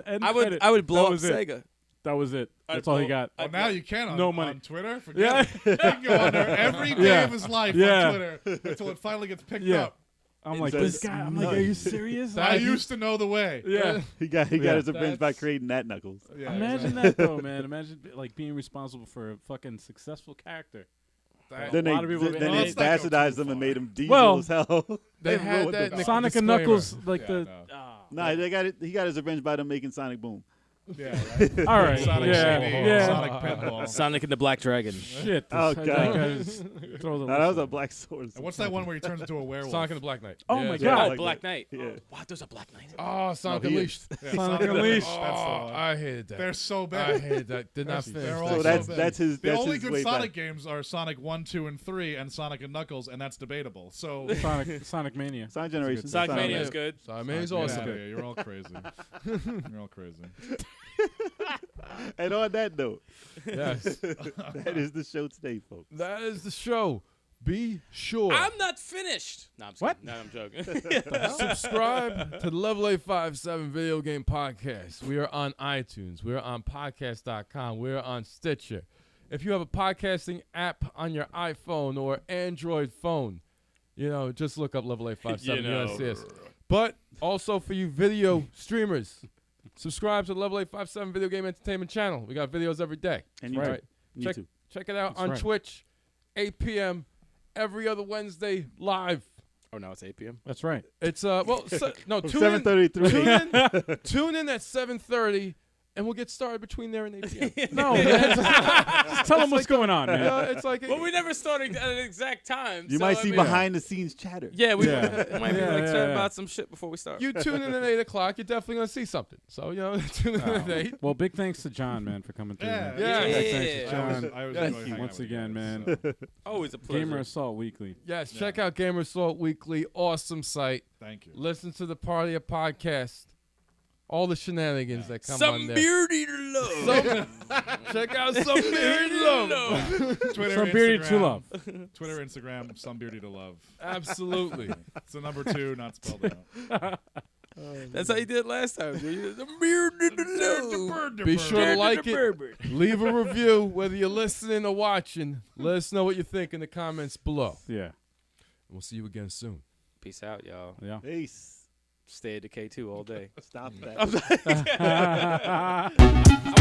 end I would. credit. I would blow That up was it. Sega. That was it. I'd That's all he blow- got. Well, now you can on, No money. on Twitter. Yeah. Forget it. You can go on there every day Yeah. of his life Yeah. on Twitter until it finally gets picked Yeah. up. I'm like, That's this guy. I'm like, are you serious? I Like, used to know the way. Yeah. He got Yeah. his revenge by That's- creating that Knuckles. Yeah, Imagine exactly. that though, man. Imagine like being responsible for a fucking successful character. That- Then A lot of people then have they Let's not go too bastardized them and far. made them devil Well, as hell. They had ruined that them. in the Sonic and disclaimer. Knuckles, like Yeah, the. no. Ah. Nah, he got his revenge by them making Sonic Boom. Yeah, right. All right. Sonic yeah. CD, yeah. Sonic Pinball. Sonic and the Black Dragon. Shit. Oh, this- I God. gotta just throw the No, that was list a out. Black Sword. And what's that one where he turns into a werewolf? Sonic and the Black Knight. Oh Yeah, my it's- God. Oh, like Black that. Knight. Yeah. Wow, there's a Black Knight. Oh, Sonic No, he Unleashed. Yeah, Sonic Unleashed. That's the Oh, one. I hated that. They're so I bad. hated that. Did not finish. they're all that. So so that's bad. that's his. The That's only his good way Sonic back. games are Sonic 1, 2, and 3, and Sonic and Knuckles, and that's debatable. So Sonic Mania. Sonic Generation. good Sonic Sonic Mania Mania. is good. So I mean, it's get awesome. outta here. You're all crazy. You're all crazy. And on that note, Yes, that is the show today, folks. that is the show. Be sure. I'm not finished. No, I'm just What? kidding. No, I'm joking. Subscribe to the Level 857 Video Game Podcast. We are on iTunes. We are on podcast.com. We are on Stitcher. If you have a podcasting app on your iPhone or Android phone, just look up Level 857. You're gonna see us. But also for you video streamers, subscribe to the Level 857 Video Game Entertainment channel. We got videos every day. And All YouTube. right. YouTube. Check it out That's on right. Twitch, 8 p.m. every other Wednesday live. Oh, now it's 8 p.m. That's right. It's no, From tune in 7:33. tune in at 7:30, and we'll get started between there and 8 p.m. No, man. Just tell them what's going on, man. It's like Well, we never started at an exact time. You so, might I see mean- behind the scenes chatter. Yeah, we Yeah. might be Yeah, like yeah, chatting yeah. about some shit before we start. you tune in at 8 o'clock, you're definitely gonna see something. So tune in at 8. Well, big thanks to John, man, for coming through. Yeah. man. Yeah. Big thanks to Yeah. John. I was Yes. enjoying hanging Once out with again, you man. guys, so Always a pleasure. Gamer Assault Weekly. Yes, Yeah. check out Gamer Assault Weekly, awesome site. thank you. Listen to the Party of Podcast, all the shenanigans that come on Some there. beardy love. Check out some beard love. Twitter, Some bearded to Instagram. love. Twitter, Instagram, some beardy to love. Absolutely. It's the number 2, not spelled out. That's how you did last time. Some beardy love. Be sure to like it. Leave a review, whether you're listening or watching. Let us know what you think in the comments below. Yeah. We'll see you again soon. Peace out, y'all. Yeah. Peace. Stay at the K2 all day. Stop that. I